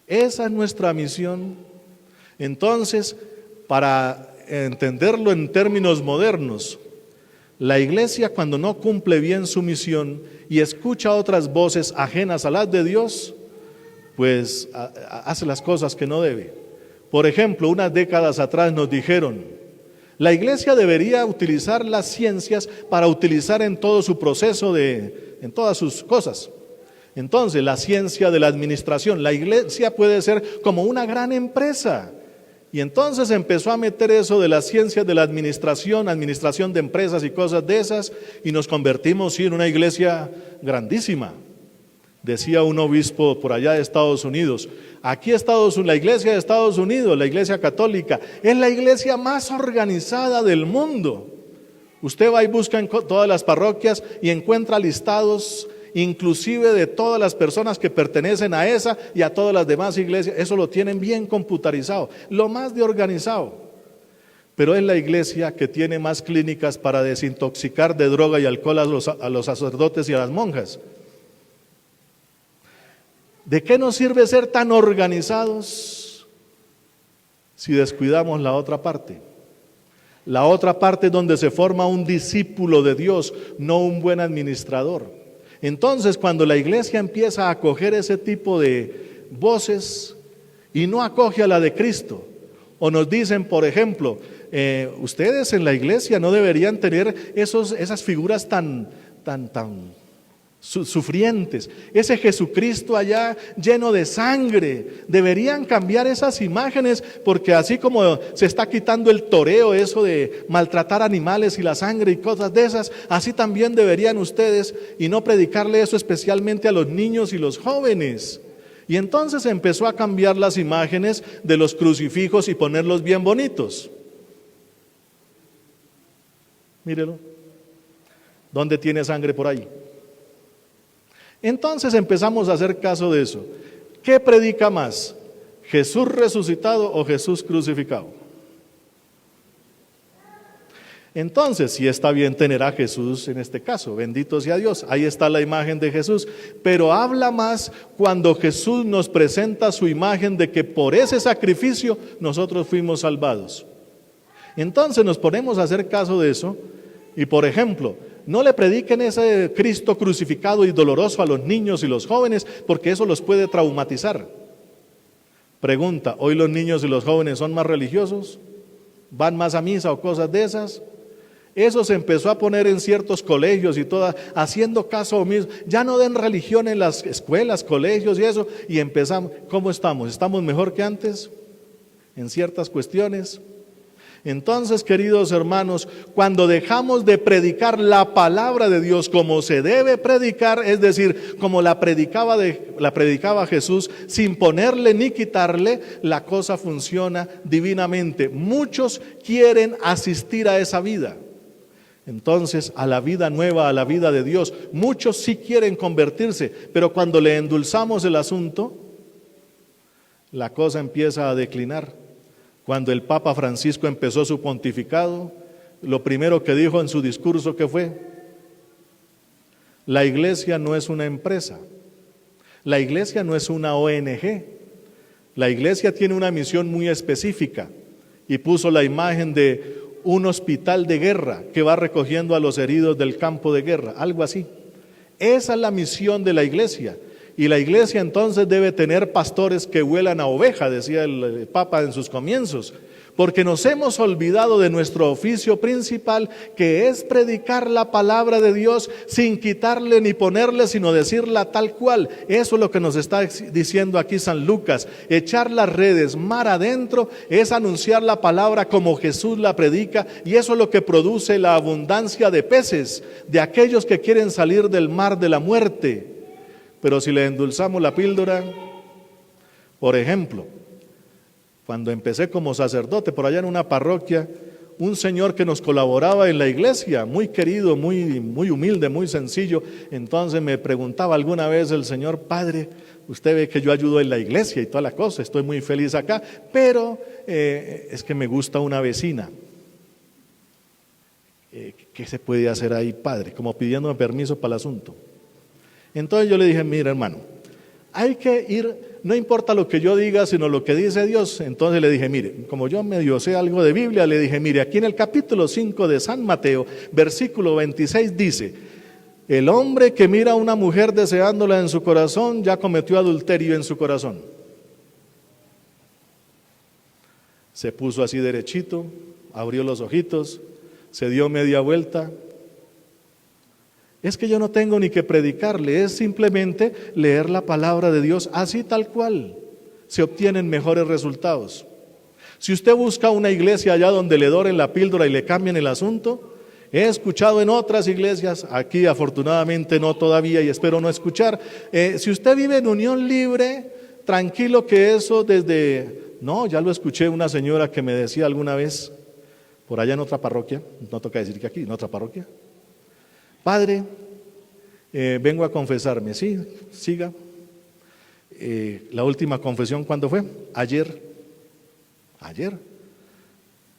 Esa es nuestra misión. Entonces, para entenderlo en términos modernos, la iglesia cuando no cumple bien su misión y escucha otras voces ajenas a las de Dios, pues hace las cosas que no debe. Por ejemplo, unas décadas atrás nos dijeron, la iglesia debería utilizar las ciencias para utilizar en todo su proceso, en todas sus cosas. Entonces, la ciencia de la administración, la iglesia puede ser como una gran empresa. Y entonces empezó a meter eso de las ciencias de la administración de empresas y cosas de esas, y nos convertimos en una iglesia grandísima. Decía un obispo por allá de Estados Unidos, aquí la iglesia de Estados Unidos, la iglesia católica, es la iglesia más organizada del mundo. Usted va y busca en todas las parroquias y encuentra listados inclusive de todas las personas que pertenecen a esa y a todas las demás iglesias. Eso lo tienen bien computarizado, lo más de organizado. Pero es la iglesia que tiene más clínicas para desintoxicar de droga y alcohol a los sacerdotes y a las monjas. ¿De qué nos sirve ser tan organizados si descuidamos la otra parte? La otra parte es donde se forma un discípulo de Dios, no un buen administrador. Entonces, cuando la iglesia empieza a acoger ese tipo de voces y no acoge a la de Cristo, o nos dicen, por ejemplo, ustedes en la iglesia no deberían tener esas figuras tan sufrientes, ese Jesucristo allá lleno de sangre. Deberían cambiar esas imágenes, porque así como se está quitando el toreo, eso de maltratar animales y la sangre y cosas de esas, así también deberían ustedes, y no predicarle eso especialmente a los niños y los jóvenes. Y entonces empezó a cambiar las imágenes de los crucifijos y ponerlos bien bonitos. Mírelo, ¿dónde tiene sangre por ahí? Entonces empezamos a hacer caso de eso. ¿Qué predica más? ¿Jesús resucitado o Jesús crucificado? Entonces, sí está bien tener a Jesús en este caso, bendito sea Dios, ahí está la imagen de Jesús, pero habla más cuando Jesús nos presenta su imagen de que por ese sacrificio nosotros fuimos salvados. Entonces nos ponemos a hacer caso de eso, y por ejemplo, no le prediquen ese Cristo crucificado y doloroso a los niños y los jóvenes, porque eso los puede traumatizar. Pregunta, ¿hoy los niños y los jóvenes son más religiosos? ¿Van más a misa o cosas de esas? Eso se empezó a poner en ciertos colegios y todas, haciendo caso omiso. Ya no den religión en las escuelas, colegios y eso, y empezamos. ¿Cómo estamos? ¿Estamos mejor que antes en ciertas cuestiones? Entonces, queridos hermanos, cuando dejamos de predicar la palabra de Dios como se debe predicar, es decir, como la predicaba Jesús, sin ponerle ni quitarle, la cosa funciona divinamente. Muchos quieren asistir a esa vida. Entonces, a la vida nueva, a la vida de Dios, muchos sí quieren convertirse, pero cuando le endulzamos el asunto, la cosa empieza a declinar. Cuando el Papa Francisco empezó su pontificado, lo primero que dijo en su discurso, ¿qué fue? La iglesia no es una empresa, la iglesia no es una ONG, la iglesia tiene una misión muy específica, y puso la imagen de un hospital de guerra que va recogiendo a los heridos del campo de guerra, algo así. Esa es la misión de la iglesia. Y la iglesia entonces debe tener pastores que huelan a oveja, decía el Papa en sus comienzos, porque nos hemos olvidado de nuestro oficio principal, que es predicar la palabra de Dios sin quitarle ni ponerle, sino decirla tal cual. Eso es lo que nos está diciendo aquí San Lucas. Echar las redes mar adentro es anunciar la palabra como Jesús la predica, y eso es lo que produce la abundancia de peces, de aquellos que quieren salir del mar de la muerte. Pero si le endulzamos la píldora, por ejemplo, cuando empecé como sacerdote por allá en una parroquia, un señor que nos colaboraba en la iglesia, muy querido, muy humilde, muy sencillo, entonces me preguntaba alguna vez el señor: padre, usted ve que yo ayudo en la iglesia y toda la cosa, estoy muy feliz acá, pero es que me gusta una vecina. ¿Qué se puede hacer ahí, padre? Como pidiéndome permiso para el asunto. Entonces yo le dije: mira, hermano, hay que ir, no importa lo que yo diga, sino lo que dice Dios. Entonces le dije: mire, como yo medio sé algo de Biblia, le dije: mire, aquí en el capítulo 5 de San Mateo, versículo 26 dice: el hombre que mira a una mujer deseándola en su corazón, ya cometió adulterio en su corazón. Se puso así derechito, abrió los ojitos, se dio media vuelta. Es que yo no tengo ni que predicarle, es simplemente leer la palabra de Dios así tal cual. Se obtienen mejores resultados. Si usted busca una iglesia allá donde le doren la píldora y le cambien el asunto, he escuchado en otras iglesias, aquí afortunadamente no todavía y espero no escuchar. Si usted vive en unión libre, tranquilo que eso ya lo escuché una señora que me decía alguna vez, por allá en otra parroquia, no toca decir que aquí, en otra parroquia: padre, vengo a confesarme. Sí, siga. La última confesión, ¿cuándo fue? Ayer.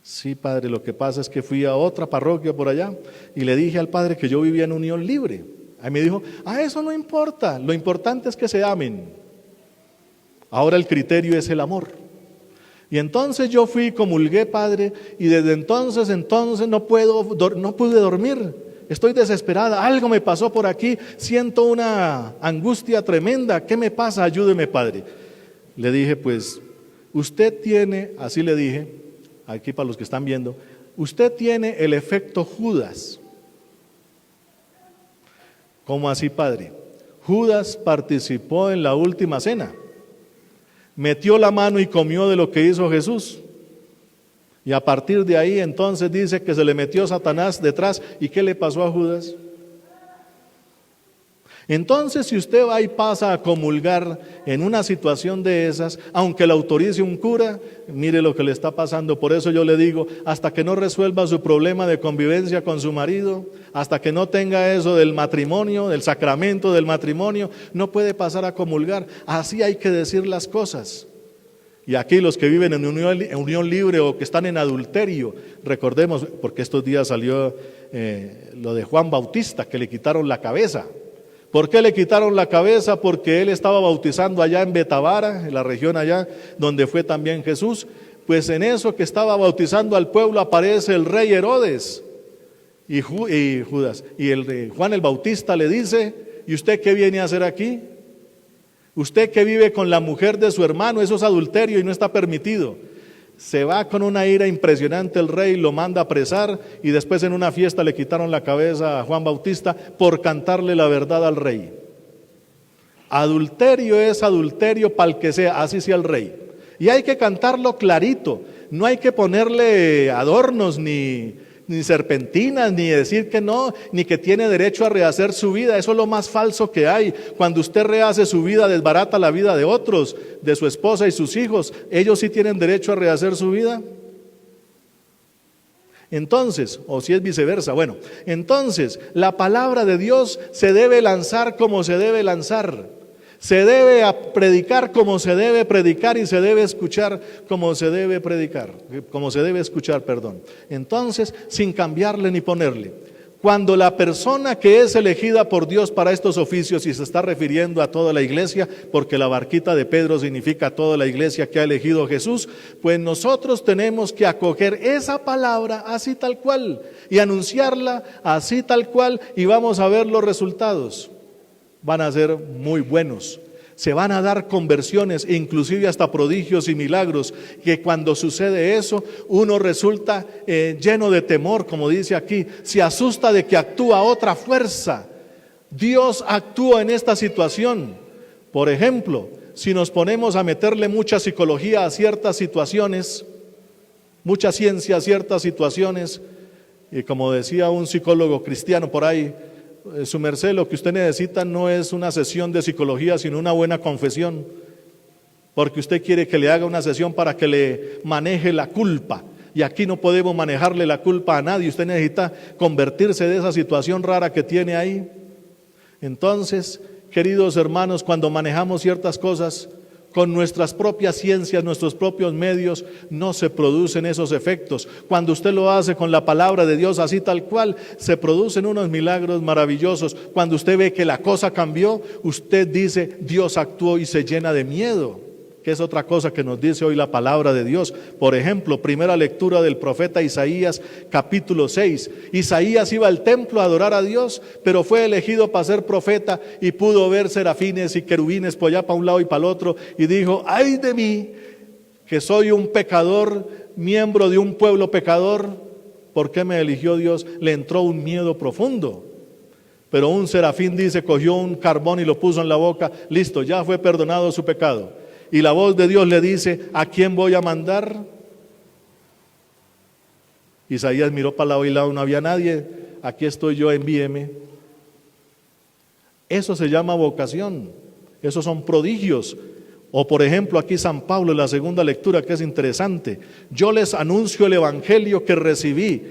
Sí, padre, lo que pasa es que fui a otra parroquia por allá y le dije al padre que yo vivía en unión libre. Ahí me dijo: eso no importa, lo importante es que se amen. Ahora el criterio es el amor. Y entonces yo fui y comulgué, padre, y desde entonces no pude dormir. Estoy desesperada, algo me pasó por aquí, siento una angustia tremenda. ¿Qué me pasa? Ayúdeme, padre. Le dije: pues usted tiene, así le dije, aquí para los que están viendo, usted tiene el efecto Judas. ¿Cómo así, padre? Judas participó en la última cena. Metió la mano y comió de lo que hizo Jesús. Y a partir de ahí entonces dice que se le metió Satanás detrás. ¿Y qué le pasó a Judas? Entonces, si usted va y pasa a comulgar en una situación de esas, aunque la autorice un cura, mire lo que le está pasando. Por eso yo le digo, hasta que no resuelva su problema de convivencia con su marido, hasta que no tenga eso del matrimonio, del sacramento del matrimonio, no puede pasar a comulgar. Así hay que decir las cosas. Y aquí los que viven en unión libre o que están en adulterio, recordemos, porque estos días salió lo de Juan Bautista, que le quitaron la cabeza. ¿Por qué le quitaron la cabeza? Porque él estaba bautizando allá en Betabara, en la región allá donde fue también Jesús. Pues en eso que estaba bautizando al pueblo aparece el rey Herodes y Judas. Y Juan el Bautista le dice, ¿y usted qué viene a hacer aquí? Usted que vive con la mujer de su hermano, eso es adulterio y no está permitido. Se va con una ira impresionante el rey, lo manda a apresar y después en una fiesta le quitaron la cabeza a Juan Bautista por cantarle la verdad al rey. Adulterio es adulterio para el que sea, así sea el rey. Y hay que cantarlo clarito, no hay que ponerle adornos ni serpentinas, ni decir que no, ni que tiene derecho a rehacer su vida. Eso es lo más falso que hay. Cuando usted rehace su vida, desbarata la vida de otros, de su esposa y sus hijos. ¿Ellos sí tienen derecho a rehacer su vida? Entonces, o si es viceversa, bueno, entonces la palabra de Dios se debe lanzar como se debe lanzar. Se debe predicar como se debe predicar y se debe escuchar como se debe predicar, como se debe escuchar, perdón. Entonces, sin cambiarle ni ponerle. Cuando la persona que es elegida por Dios para estos oficios, y se está refiriendo a toda la iglesia, porque la barquita de Pedro significa toda la iglesia que ha elegido Jesús, pues nosotros tenemos que acoger esa palabra así tal cual y anunciarla así tal cual y vamos a ver los resultados. Van a ser muy buenos, se van a dar conversiones, inclusive hasta prodigios y milagros, que cuando sucede eso, uno resulta lleno de temor, como dice aquí, se asusta de que actúa otra fuerza. Dios actúa en esta situación. Por ejemplo, si nos ponemos a meterle mucha psicología a ciertas situaciones, mucha ciencia a ciertas situaciones, y como decía un psicólogo cristiano por ahí, su merced, lo que usted necesita no es una sesión de psicología, sino una buena confesión, porque usted quiere que le haga una sesión para que le maneje la culpa, y aquí no podemos manejarle la culpa a nadie. Usted necesita convertirse de esa situación rara que tiene ahí. Entonces, queridos hermanos, cuando manejamos ciertas cosas con nuestras propias ciencias, nuestros propios medios, no se producen esos efectos. Cuando usted lo hace con la palabra de Dios así tal cual, se producen unos milagros maravillosos. Cuando usted ve que la cosa cambió, usted dice, Dios actuó, y se llena de miedo, que es otra cosa que nos dice hoy la palabra de Dios. Por ejemplo, primera lectura del profeta Isaías, capítulo 6. Isaías iba al templo a adorar a Dios, pero fue elegido para ser profeta y pudo ver serafines y querubines por allá para un lado y para el otro, y dijo, ay de mí, que soy un pecador, miembro de un pueblo pecador. ¿Por qué me eligió Dios? Le entró un miedo profundo. Pero un serafín dice, cogió un carbón y lo puso en la boca, listo, ya fue perdonado su pecado. Y la voz de Dios le dice, ¿a quién voy a mandar? Isaías miró para lado y lado, no había nadie. Aquí estoy yo, envíeme. Eso se llama vocación. Esos son prodigios. O por ejemplo, aquí San Pablo en la segunda lectura, que es interesante. Yo les anuncio el evangelio que recibí,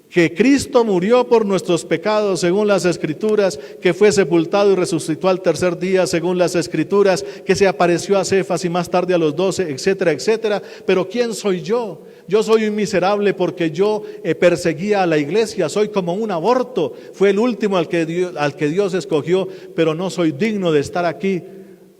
que Cristo murió por nuestros pecados según las Escrituras, que fue sepultado y resucitó al tercer día según las Escrituras, que se apareció a Cefas y más tarde a los 12, etcétera, etcétera. Pero ¿quién soy yo? Yo soy un miserable porque yo perseguía a la iglesia, soy como un aborto, fue el último al que Dios escogió, pero no soy digno de estar aquí.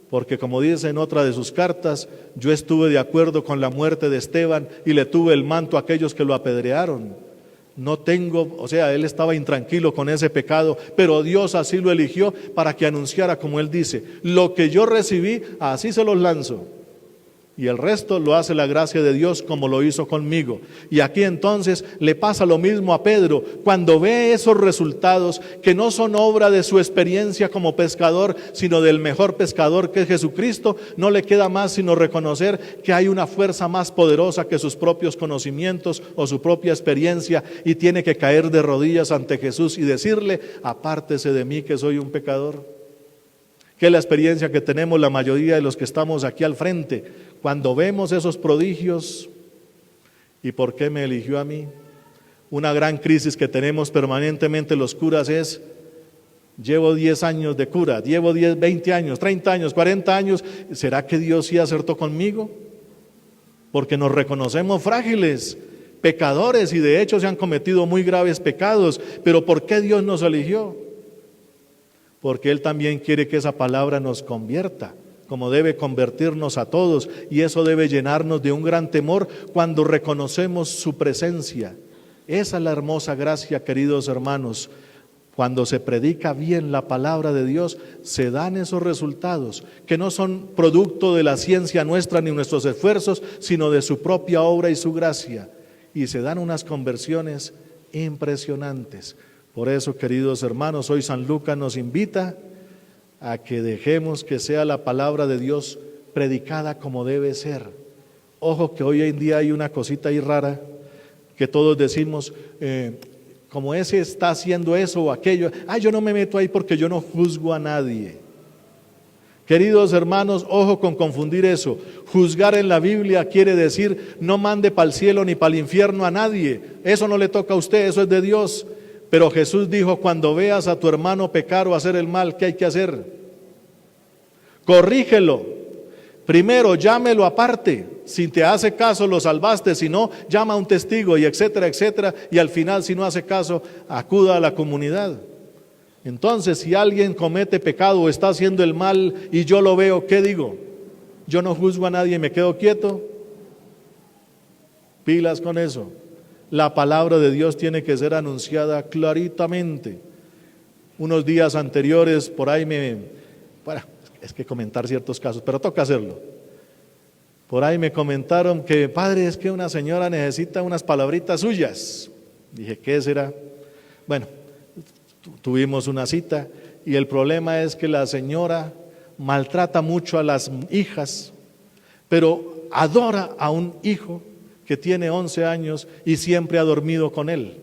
Porque como dice en otra de sus cartas, yo estuve de acuerdo con la muerte de Esteban y le tuve el manto a aquellos que lo apedrearon. No tengo, o sea, él estaba intranquilo con ese pecado, pero Dios así lo eligió para que anunciara, como él dice, lo que yo recibí, así se los lanzo. Y el resto lo hace la gracia de Dios como lo hizo conmigo. Y aquí entonces le pasa lo mismo a Pedro. Cuando ve esos resultados que no son obra de su experiencia como pescador, sino del mejor pescador que es Jesucristo, no le queda más sino reconocer que hay una fuerza más poderosa que sus propios conocimientos o su propia experiencia, y tiene que caer de rodillas ante Jesús y decirle: apártese de mí que soy un pecador. Que es la experiencia que tenemos la mayoría de los que estamos aquí al frente. Cuando vemos esos prodigios, ¿y por qué me eligió a mí? Una gran crisis que tenemos permanentemente los curas es: llevo 10 años de cura, llevo 10, 20 años, 30 años, 40 años, ¿será que Dios sí acertó conmigo? Porque nos reconocemos frágiles, pecadores, y de hecho se han cometido muy graves pecados, pero ¿por qué Dios nos eligió? Porque Él también quiere que esa palabra nos convierta, como debe convertirnos a todos, y eso debe llenarnos de un gran temor cuando reconocemos su presencia. Esa es la hermosa gracia, queridos hermanos. Cuando se predica bien la palabra de Dios, se dan esos resultados, que no son producto de la ciencia nuestra ni nuestros esfuerzos, sino de su propia obra y su gracia, y se dan unas conversiones impresionantes. Por eso, queridos hermanos, hoy San Lucas nos invita a que dejemos que sea la palabra de Dios predicada como debe ser. Ojo que hoy en día hay una cosita ahí rara, que todos decimos, como ese está haciendo eso o aquello, yo no me meto ahí porque yo no juzgo a nadie. Queridos hermanos, ojo con confundir eso. Juzgar en la Biblia quiere decir: no mande para el cielo ni para el infierno a nadie. Eso no le toca a usted, eso es de Dios. Pero Jesús dijo: cuando veas a tu hermano pecar o hacer el mal, ¿qué hay que hacer? Corrígelo. Primero, llámelo aparte. Si te hace caso, lo salvaste. Si no, llama a un testigo, y etcétera, etcétera. Y al final, si no hace caso, acuda a la comunidad. Entonces, si alguien comete pecado o está haciendo el mal y yo lo veo, ¿qué digo? Yo no juzgo a nadie y me quedo quieto. Pilas con eso. La palabra de Dios tiene que ser anunciada claritamente. Unos días anteriores, por ahí es que comentar ciertos casos, pero toca hacerlo. Por ahí me comentaron que: padre, es que una señora necesita unas palabritas suyas. Dije: ¿qué será? Bueno, tuvimos una cita, y el problema es que la señora maltrata mucho a las hijas, pero adora a un hijo que tiene 11 años y siempre ha dormido con él.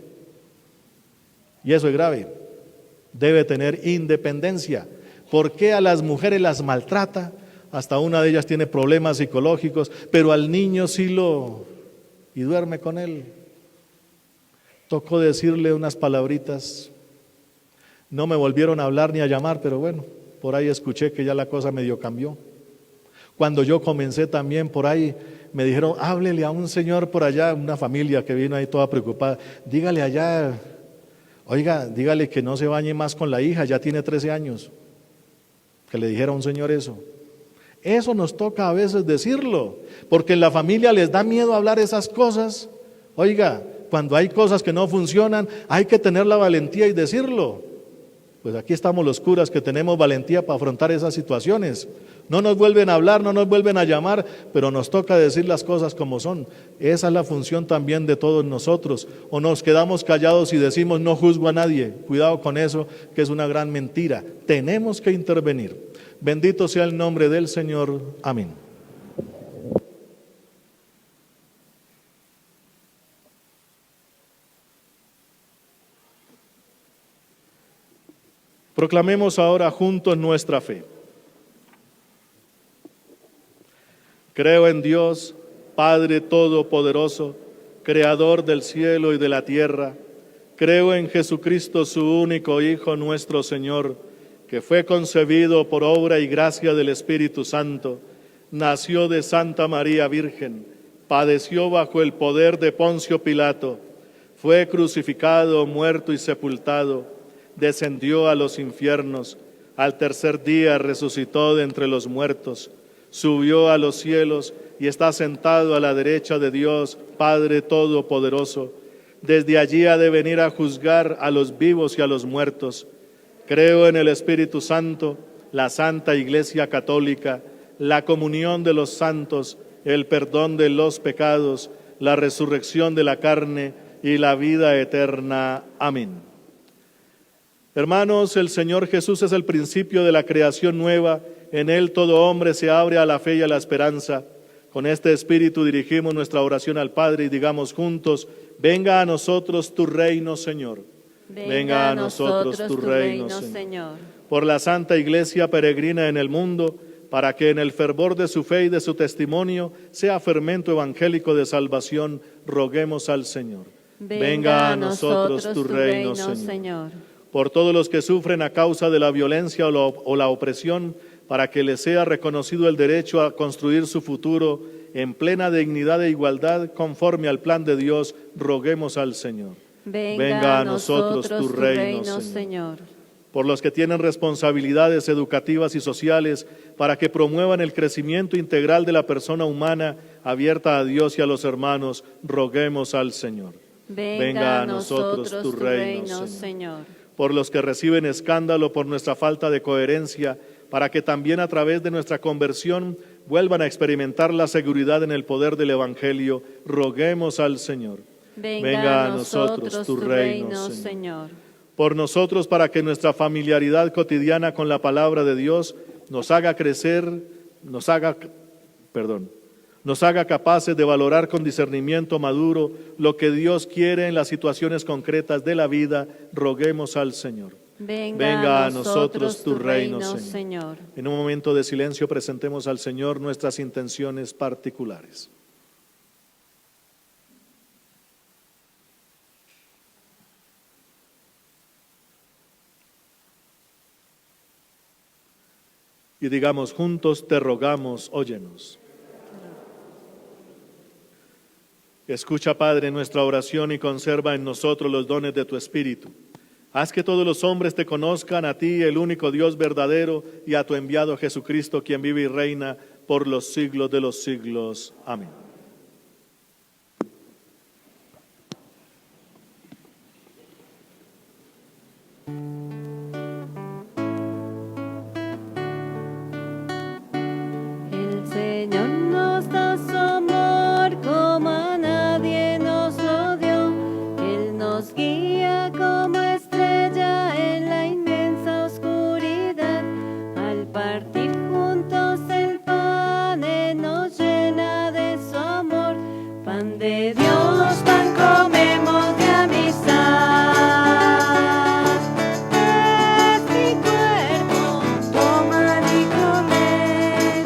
Y eso es grave. Debe tener independencia. ¿Por qué a las mujeres las maltrata? Hasta una de ellas tiene problemas psicológicos, pero al niño sí y duerme con él. Tocó decirle unas palabritas. No me volvieron a hablar ni a llamar, pero bueno, por ahí escuché que ya la cosa medio cambió. Cuando yo comencé también, por ahí me dijeron: háblele a un señor por allá, una familia que vino ahí toda preocupada, dígale allá, oiga, dígale que no se bañe más con la hija, ya tiene 13 años. Que le dijera a un señor eso. Eso nos toca a veces decirlo, porque en la familia les da miedo hablar esas cosas. Oiga, cuando hay cosas que no funcionan, hay que tener la valentía y decirlo. Pues aquí estamos los curas que tenemos valentía para afrontar esas situaciones. No nos vuelven a hablar, no nos vuelven a llamar, pero nos toca decir las cosas como son. Esa es la función también de todos nosotros. O nos quedamos callados y decimos: no juzgo a nadie. Cuidado con eso, que es una gran mentira. Tenemos que intervenir. Bendito sea el nombre del Señor. Amén. Proclamemos ahora juntos nuestra fe. Creo en Dios, Padre Todopoderoso, Creador del cielo y de la tierra. Creo en Jesucristo, su único Hijo, nuestro Señor, que fue concebido por obra y gracia del Espíritu Santo, nació de Santa María Virgen, padeció bajo el poder de Poncio Pilato, fue crucificado, muerto y sepultado, descendió a los infiernos, al tercer día resucitó de entre los muertos, subió a los cielos y está sentado a la derecha de Dios, Padre Todopoderoso. Desde allí ha de venir a juzgar a los vivos y a los muertos. Creo en el Espíritu Santo, la Santa Iglesia Católica, la comunión de los santos, el perdón de los pecados, la resurrección de la carne y la vida eterna. Amén. Hermanos, el Señor Jesús es el principio de la creación nueva. En Él todo hombre se abre a la fe y a la esperanza. Con este espíritu dirigimos nuestra oración al Padre y digamos juntos: venga a nosotros tu reino, Señor. Venga a nosotros tu reino, Señor. Por la Santa Iglesia peregrina en el mundo, para que en el fervor de su fe y de su testimonio sea fermento evangélico de salvación, roguemos al Señor. Venga a nosotros tu reino, Señor. Por todos los que sufren a causa de la violencia o la opresión, para que les sea reconocido el derecho a construir su futuro en plena dignidad e igualdad, conforme al plan de Dios, roguemos al Señor. Venga a nosotros tu reino, Señor. Por los que tienen responsabilidades educativas y sociales, para que promuevan el crecimiento integral de la persona humana, abierta a Dios y a los hermanos, roguemos al Señor. Venga a nosotros tu reino, Señor. Por los que reciben escándalo por nuestra falta de coherencia, para que también a través de nuestra conversión vuelvan a experimentar la seguridad en el poder del Evangelio, roguemos al Señor. Venga a nosotros tu reino, Señor. Por nosotros, para que nuestra familiaridad cotidiana con la palabra de Dios nos haga crecer, nos haga capaces de valorar con discernimiento maduro lo que Dios quiere en las situaciones concretas de la vida, roguemos al Señor. Venga a nosotros tu reino, Señor. En un momento de silencio presentemos al Señor nuestras intenciones particulares. Y digamos juntos: te rogamos, óyenos. Escucha, Padre, nuestra oración y conserva en nosotros los dones de tu Espíritu. Haz que todos los hombres te conozcan a ti, el único Dios verdadero, y a tu enviado Jesucristo, quien vive y reina por los siglos de los siglos. Amén. El Señor nos da su amor como a nadie nos lo dio. Él nos guía como estrella en la inmensa oscuridad. Al partir juntos el pan, Él nos llena de su amor. Pan de Dios, pan comemos de amistad. Es mi cuerpo, tomad y comed.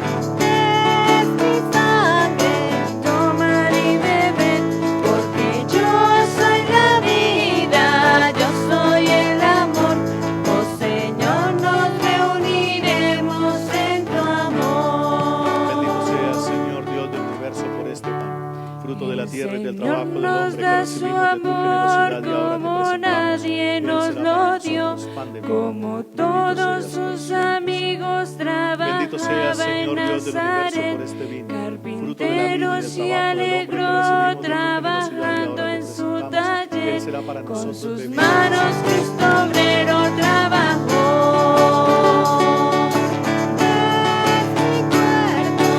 Es mi sangre, tomad y bebed. Porque yo soy la vida, yo soy el amor. Oh Señor, nos reuniremos en tu amor. Bendito seas, Señor Dios del universo, por este pan, fruto de la tierra y del trabajo del hombre, que da su recibimos de tu amor generosidad y ahora te como presentamos. nadie Él nos será lo para dio, nosotros pan de vida. como Bendito todos seas, sus por siempre. amigos Bendito seas, trabajaba en Señor Dios del universo, Nazaret, por este vino, fruto de la vida y del carpinteros y trabajo del hombre, que alegró recibimos de tu generosidad y trabajando ahora te en su presentamos. Él taller, será para con nosotros sus bebida. manos Cristo obrero trabajó. Es mi cuerpo,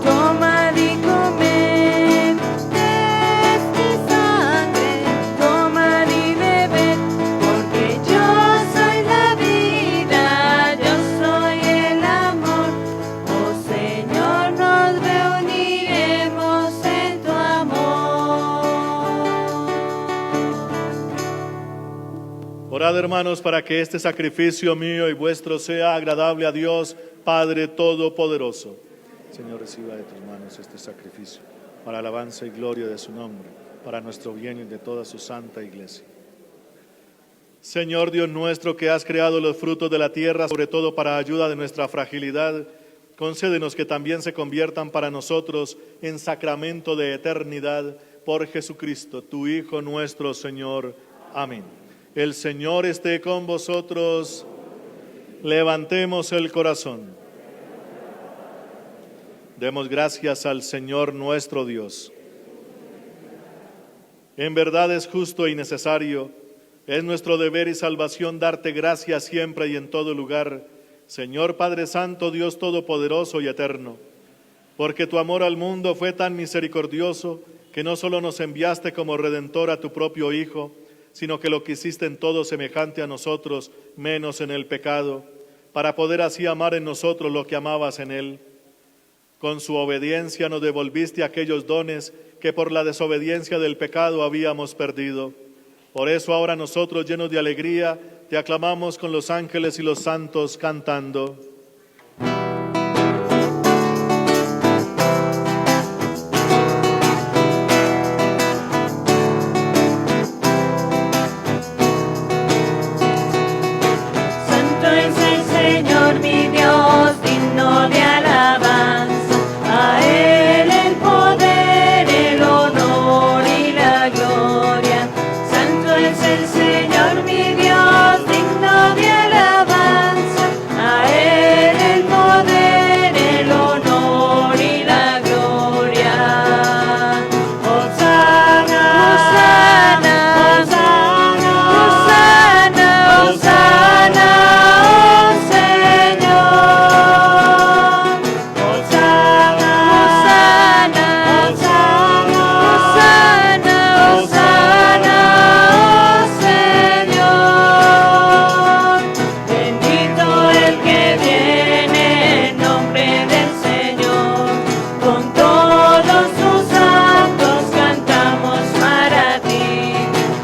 tomad y comed. Es mi sangre, tomad y bebed. Porque yo soy la vida, yo soy el amor. Oh Señor, nos reuniremos en tu amor. Orad, hermanos, para que este sacrificio mío y vuestro sea agradable a Dios, Padre Todopoderoso. Señor, reciba de tus manos este sacrificio, para alabanza y gloria de su nombre, para nuestro bien y de toda su santa iglesia. Señor Dios nuestro, que has creado los frutos de la tierra, sobre todo para ayuda de nuestra fragilidad, concédenos que también se conviertan para nosotros en sacramento de eternidad, por Jesucristo, tu Hijo nuestro Señor. Amén. El Señor esté con vosotros. Levantemos el corazón. Demos gracias al Señor nuestro Dios. En verdad es justo y necesario, es nuestro deber y salvación darte gracias siempre y en todo lugar, Señor Padre Santo, Dios Todopoderoso y Eterno, Porque tu amor al mundo fue tan misericordioso que no solo nos enviaste como Redentor a tu propio Hijo, sino que lo quisiste en todo semejante a nosotros, menos en el pecado, para poder así amar en nosotros lo que amabas en Él. Con su obediencia nos devolviste aquellos dones que por la desobediencia del pecado habíamos perdido. Por eso ahora nosotros, llenos de alegría, te aclamamos con los ángeles y los santos cantando. Santo es el Señor mi Dios, digno de alabanza. A Él el poder, el honor y la gloria. Santo es el Señor mi Dios, digno de alabanza. A Él el poder, el honor y la gloria. Hosana, Hosana, Hosana, Hosana, Hosana, oh Señor. Hosana, Hosana, Hosana, Hosana, Hosana, oh Señor. Bendito el que viene en nombre del Señor. Con todos sus santos cantamos para ti.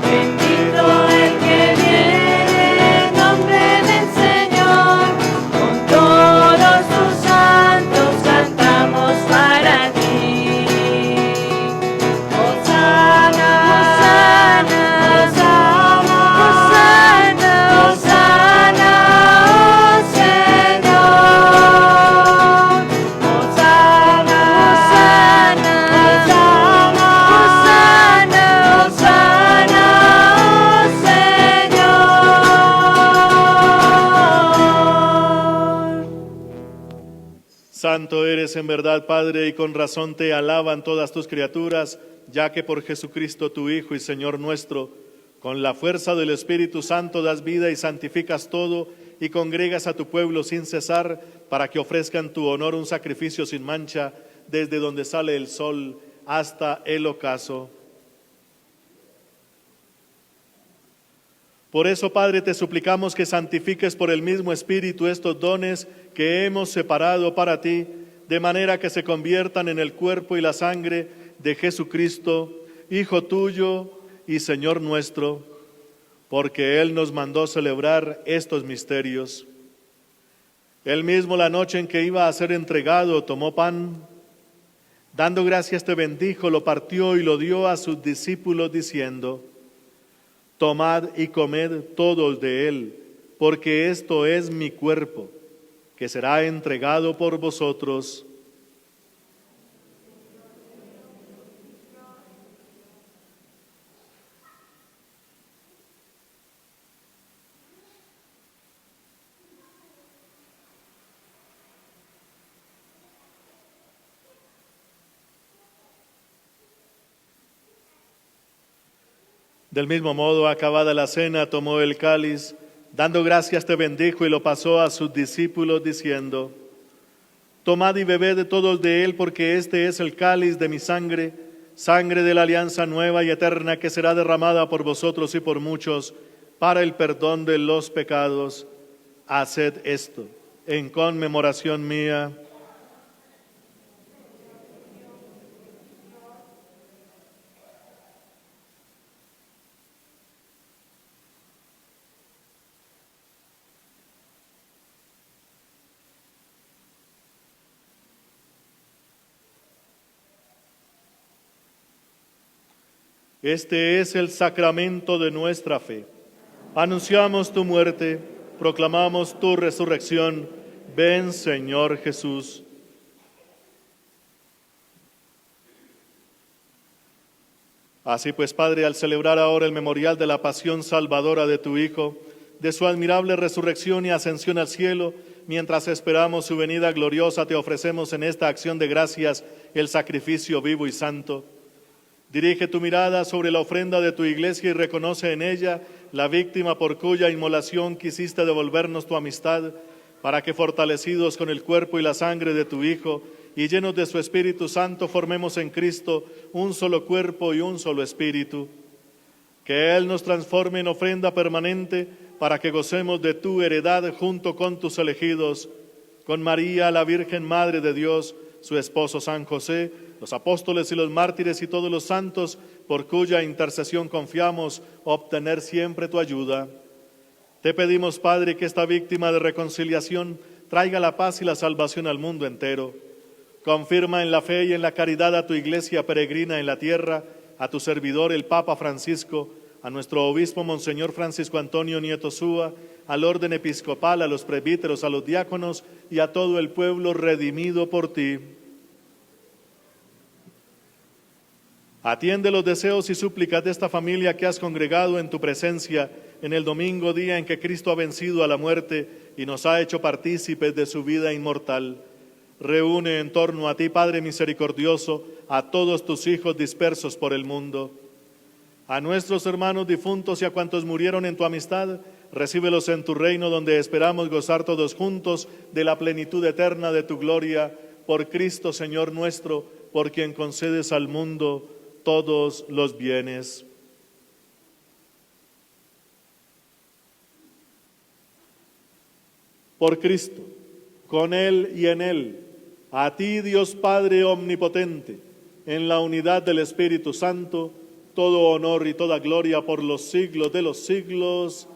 Bendito el que viene en nombre del Señor. Con todos sus santos cantamos para ti. Hosana, Hosana, Hosana, Hosana, Hosana, oh Señor. Hosana, Hosana, Hosana, Hosana, oh Señor. Santo eres en verdad, Padre, y con razón te alaban todas tus criaturas, ya que por Jesucristo tu Hijo y Señor nuestro, con la fuerza del Espíritu Santo das vida y santificas todo, y congregas a tu pueblo sin cesar, para que ofrezcan tu honor un sacrificio sin mancha, desde donde sale el sol hasta el ocaso. Por eso, Padre, te suplicamos que santifiques por el mismo Espíritu estos dones que hemos separado para ti, de manera que se conviertan en el cuerpo y la sangre de Jesucristo, Hijo tuyo y Señor nuestro, porque Él nos mandó celebrar estos misterios. Él mismo, la noche en que iba a ser entregado, tomó pan, dando gracias te bendijo, lo partió y lo dio a sus discípulos diciendo: tomad y comed todos de él, porque esto es mi cuerpo, que será entregado por vosotros. Del mismo modo, acabada la cena, tomó el cáliz, dando gracias te bendijo y lo pasó a sus discípulos diciendo: tomad y bebed de todos de él, porque este es el cáliz de mi sangre, sangre de la alianza nueva y eterna, que será derramada por vosotros y por muchos para el perdón de los pecados. Haced esto en conmemoración mía. Este es el sacramento de nuestra fe. Anunciamos tu muerte, proclamamos tu resurrección. Ven, Señor Jesús. Así pues, Padre, al celebrar ahora el memorial de la pasión salvadora de tu Hijo, de su admirable resurrección y ascensión al cielo, mientras esperamos su venida gloriosa, te ofrecemos en esta acción de gracias el sacrificio vivo y santo. Dirige tu mirada sobre la ofrenda de tu iglesia y reconoce en ella la víctima por cuya inmolación quisiste devolvernos tu amistad, para que, fortalecidos con el cuerpo y la sangre de tu Hijo, y llenos de su Espíritu Santo, formemos en Cristo un solo cuerpo y un solo espíritu. Que Él nos transforme en ofrenda permanente para que gocemos de tu heredad junto con tus elegidos, con María, la Virgen Madre de Dios, su esposo San José, los apóstoles y los mártires y todos los santos, por cuya intercesión confiamos obtener siempre tu ayuda. Te pedimos, Padre, que esta víctima de reconciliación traiga la paz y la salvación al mundo entero. Confirma en la fe y en la caridad a tu iglesia peregrina en la tierra, a tu servidor el Papa Francisco, a nuestro obispo Monseñor Francisco Antonio Nieto Súa, al orden episcopal, a los presbíteros, a los diáconos y a todo el pueblo redimido por ti. Atiende los deseos y súplicas de esta familia que has congregado en tu presencia en el domingo, día en que Cristo ha vencido a la muerte y nos ha hecho partícipes de su vida inmortal. Reúne en torno a ti, Padre misericordioso, a todos tus hijos dispersos por el mundo. A nuestros hermanos difuntos y a cuantos murieron en tu amistad, recíbelos en tu reino, donde esperamos gozar todos juntos de la plenitud eterna de tu gloria, por Cristo Señor nuestro, por quien concedes al mundo todos los bienes. Por Cristo, con Él y en Él, a ti, Dios Padre omnipotente, en la unidad del Espíritu Santo, todo honor y toda gloria por los siglos de los siglos.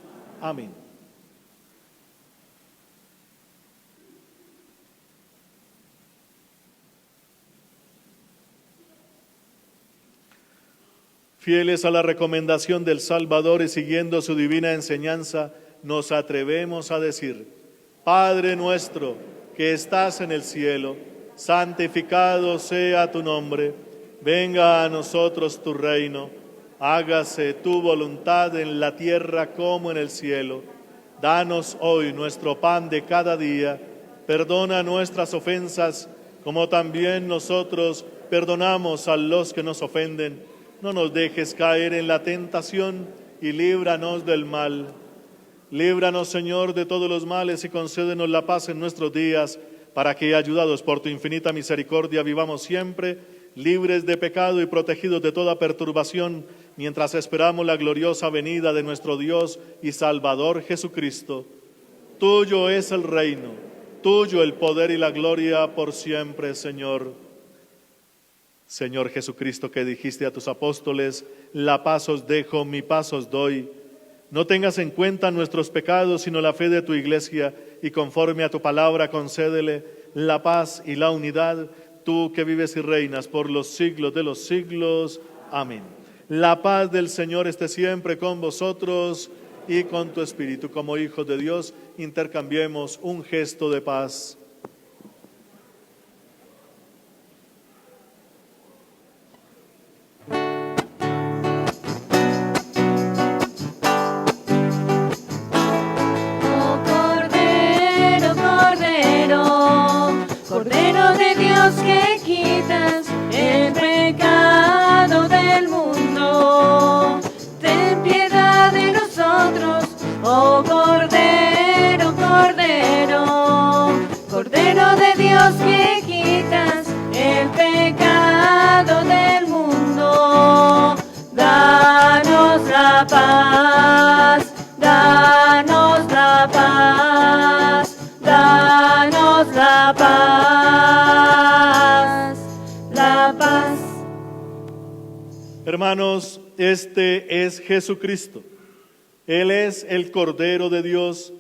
Amén. Fieles a la recomendación del Salvador y siguiendo su divina enseñanza, nos atrevemos a decir: Padre nuestro que estás en el cielo, santificado sea tu nombre. Venga a nosotros tu reino. Hágase tu voluntad en la tierra como en el cielo. Danos hoy nuestro pan de cada día. Perdona nuestras ofensas, como también nosotros perdonamos a los que nos ofenden. No nos dejes caer en la tentación y líbranos del mal. Líbranos, Señor, de todos los males y concédenos la paz en nuestros días, para que, ayudados por tu infinita misericordia, vivamos siempre libres de pecado y protegidos de toda perturbación, mientras esperamos la gloriosa venida de nuestro Dios y Salvador Jesucristo. Tuyo es el reino, tuyo el poder y la gloria por siempre, Señor. Señor Jesucristo, que dijiste a tus apóstoles: la paz os dejo, mi paz os doy. No tengas en cuenta nuestros pecados, sino la fe de tu iglesia, y conforme a tu palabra concédele la paz y la unidad, tú que vives y reinas por los siglos de los siglos. Amén. La paz del Señor esté siempre con vosotros y con tu espíritu. Como hijos de Dios, intercambiemos un gesto de paz. Cordero de Dios que quitas el pecado del mundo, ten piedad de nosotros, oh Cordero, Cordero, Cordero de Dios que quitas el pecado del mundo, danos la paz, danos la paz, danos la paz, la paz. Hermanos, este es Jesucristo. Él es el Cordero de Dios.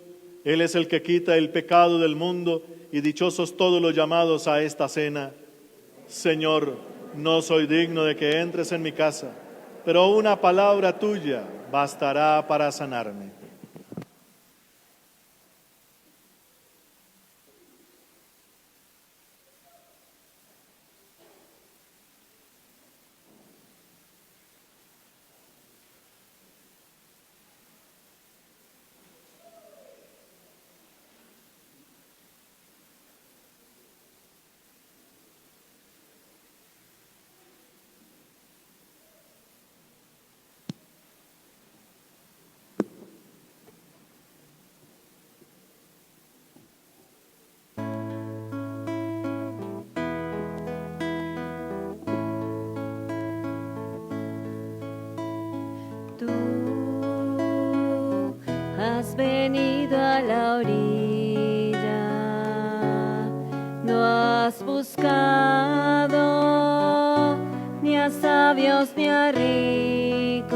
Él es el que quita el pecado del mundo, y dichosos todos los llamados a esta cena. Señor, no soy digno de que entres en mi casa, pero una palabra tuya bastará para sanarme. has venido a la orilla, no has buscado ni a sabios ni a ricos,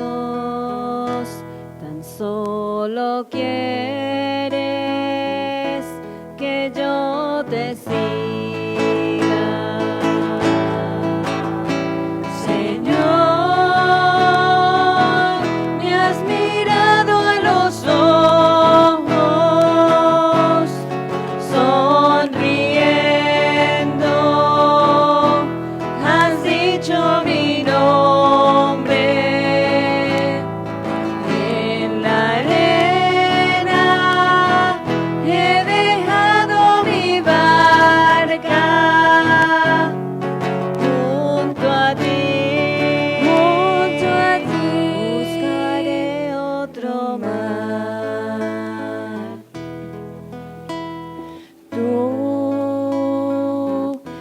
tan solo quieres que yo te siga.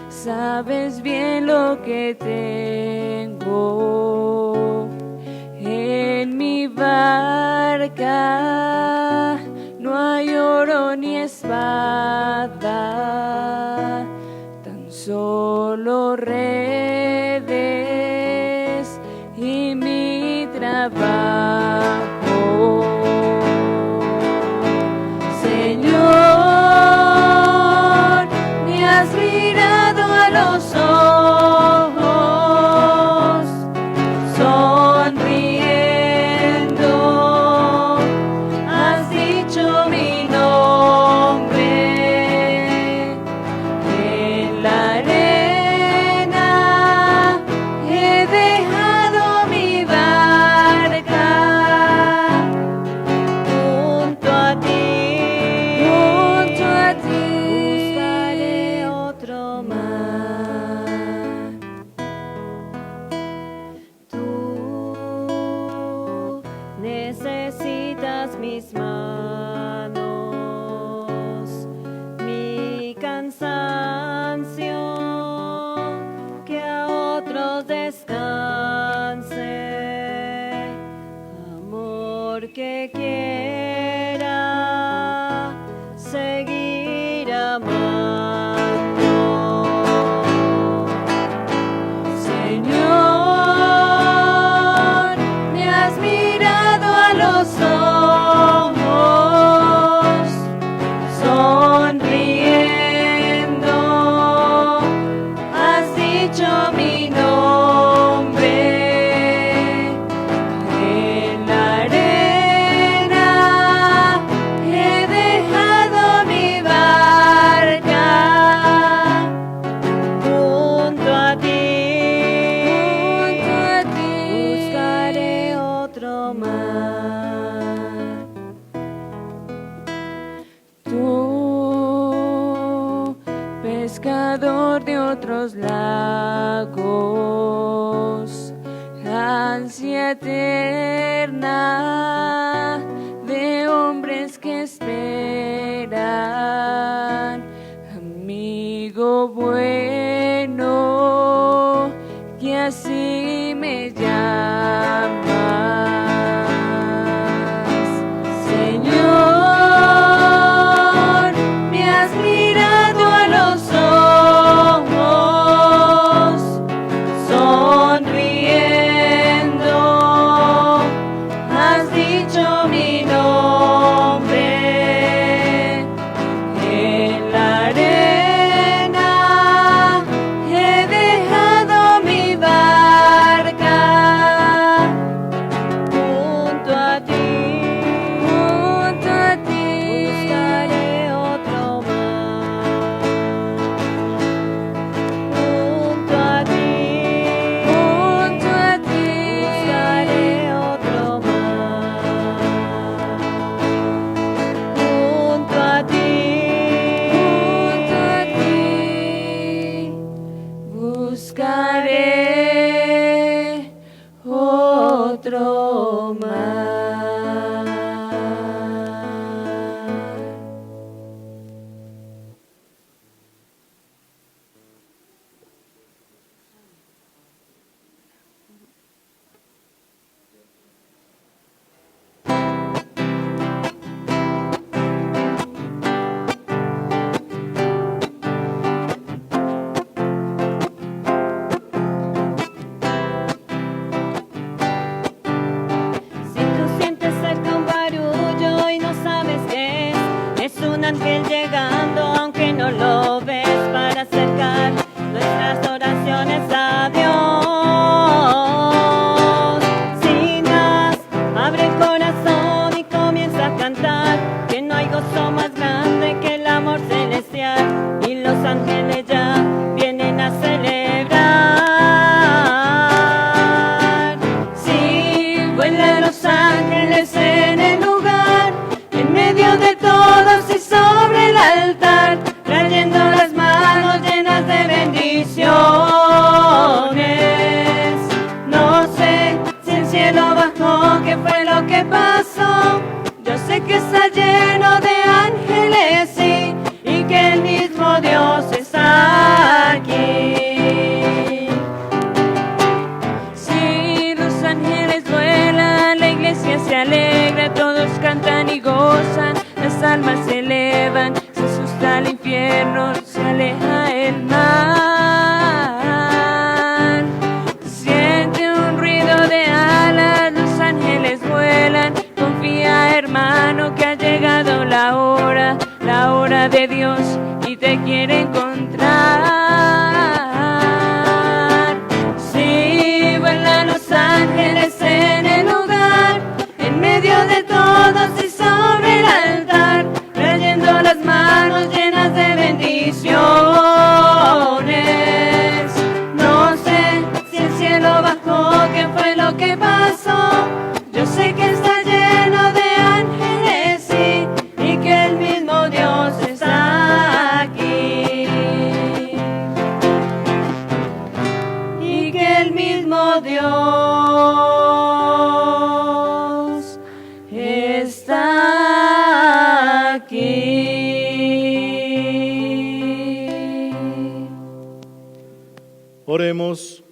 Sabes bien lo que tengo en mi barca, no hay oro ni espada, tan solo redes y mi trabajo. Señor, me has mirado a los ojos, sonriendo, has dicho mi nombre. En la arena he dejado mi barca, junto a ti buscaré otro mar. Tú necesitas mis manos, mi cansancio, que a otros descanse, amor que quiera seguir amando. Señor, me has mirado a los ojos, sonriendo, has dicho mi nombre. En la arena he dejado mi barca, junto a ti buscaré otro mar. Tú, pescador de otros lagos, ansia eterna de hombres que esperan, amigo bueno, que así me llamas. Señor, me has mirado a los ojos, sonriendo, has dicho mi nombre. En la arena he dejado mi barca, junto a ti buscaré otro mar. Junto a ti buscaré otro mar. Junto a ti buscaré otro mar. se alegra, todos cantan y gozan, las almas se elevan, se asusta el infierno, se aleja el mal. Siente un ruido de alas, los ángeles vuelan, confía hermano que ha llegado la hora de Dios y te quiere encontrar. Sí, vuelan los ángeles en el lugar, en medio de todos y sobre el altar, trayendo las manos llenas de bendiciones. No sé si el cielo bajó, qué fue lo que pasó. Yo sé que está lleno de ángeles, sí, y que el mismo Dios está aquí. Y que el mismo Dios está aquí. Oremos.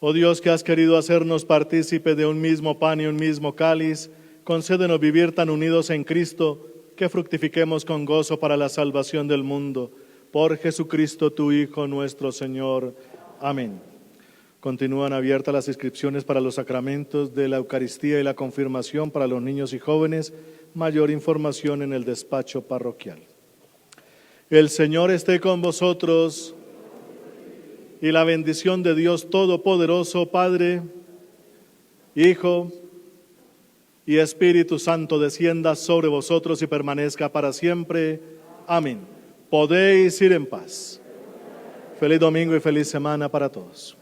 Oh Dios, que has querido hacernos partícipe de un mismo pan y un mismo cáliz, concédenos vivir tan unidos en Cristo que fructifiquemos con gozo para la salvación del mundo. Por Jesucristo, tu Hijo, nuestro Señor. Amén. Continúan abiertas las inscripciones para los sacramentos de la Eucaristía y la confirmación para los niños y jóvenes. Mayor información en el despacho parroquial. El Señor esté con vosotros. Y la bendición de Dios Todopoderoso, Padre, Hijo y Espíritu Santo descienda sobre vosotros y permanezca para siempre. Amén. Podéis ir en paz. Feliz domingo y feliz semana para todos.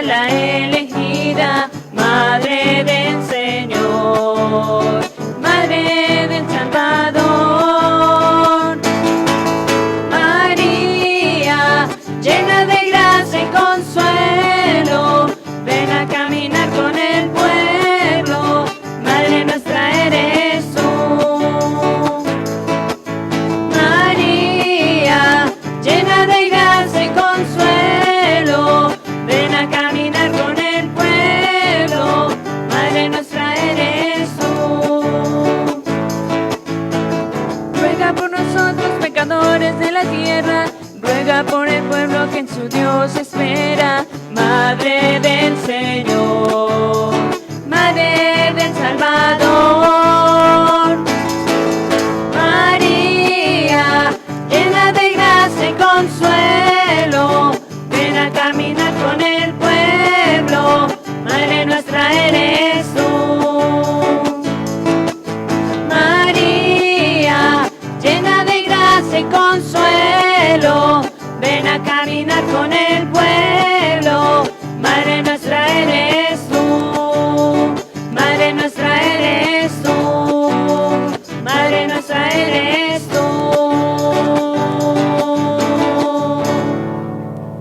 La elegida, Madre del Señor, Madre del Salvador. María, llena de gracia y consuelo, ven a caminar con el pueblo, Madre nuestra eres tú. María, llena de gracia y consuelo, ven a caminar con el pueblo, Madre nuestra eres tú. Ruega por nosotros pecadores de la tierra, ruega por el pueblo que en su Dios espera. Madre del Señor, Madre del Salvador. María, llena de gracia y consuelo, ven a caminar con el pueblo, Madre nuestra eres tú. María, llena de gracia y consuelo, ven a caminar con el pueblo, Madre nuestra eres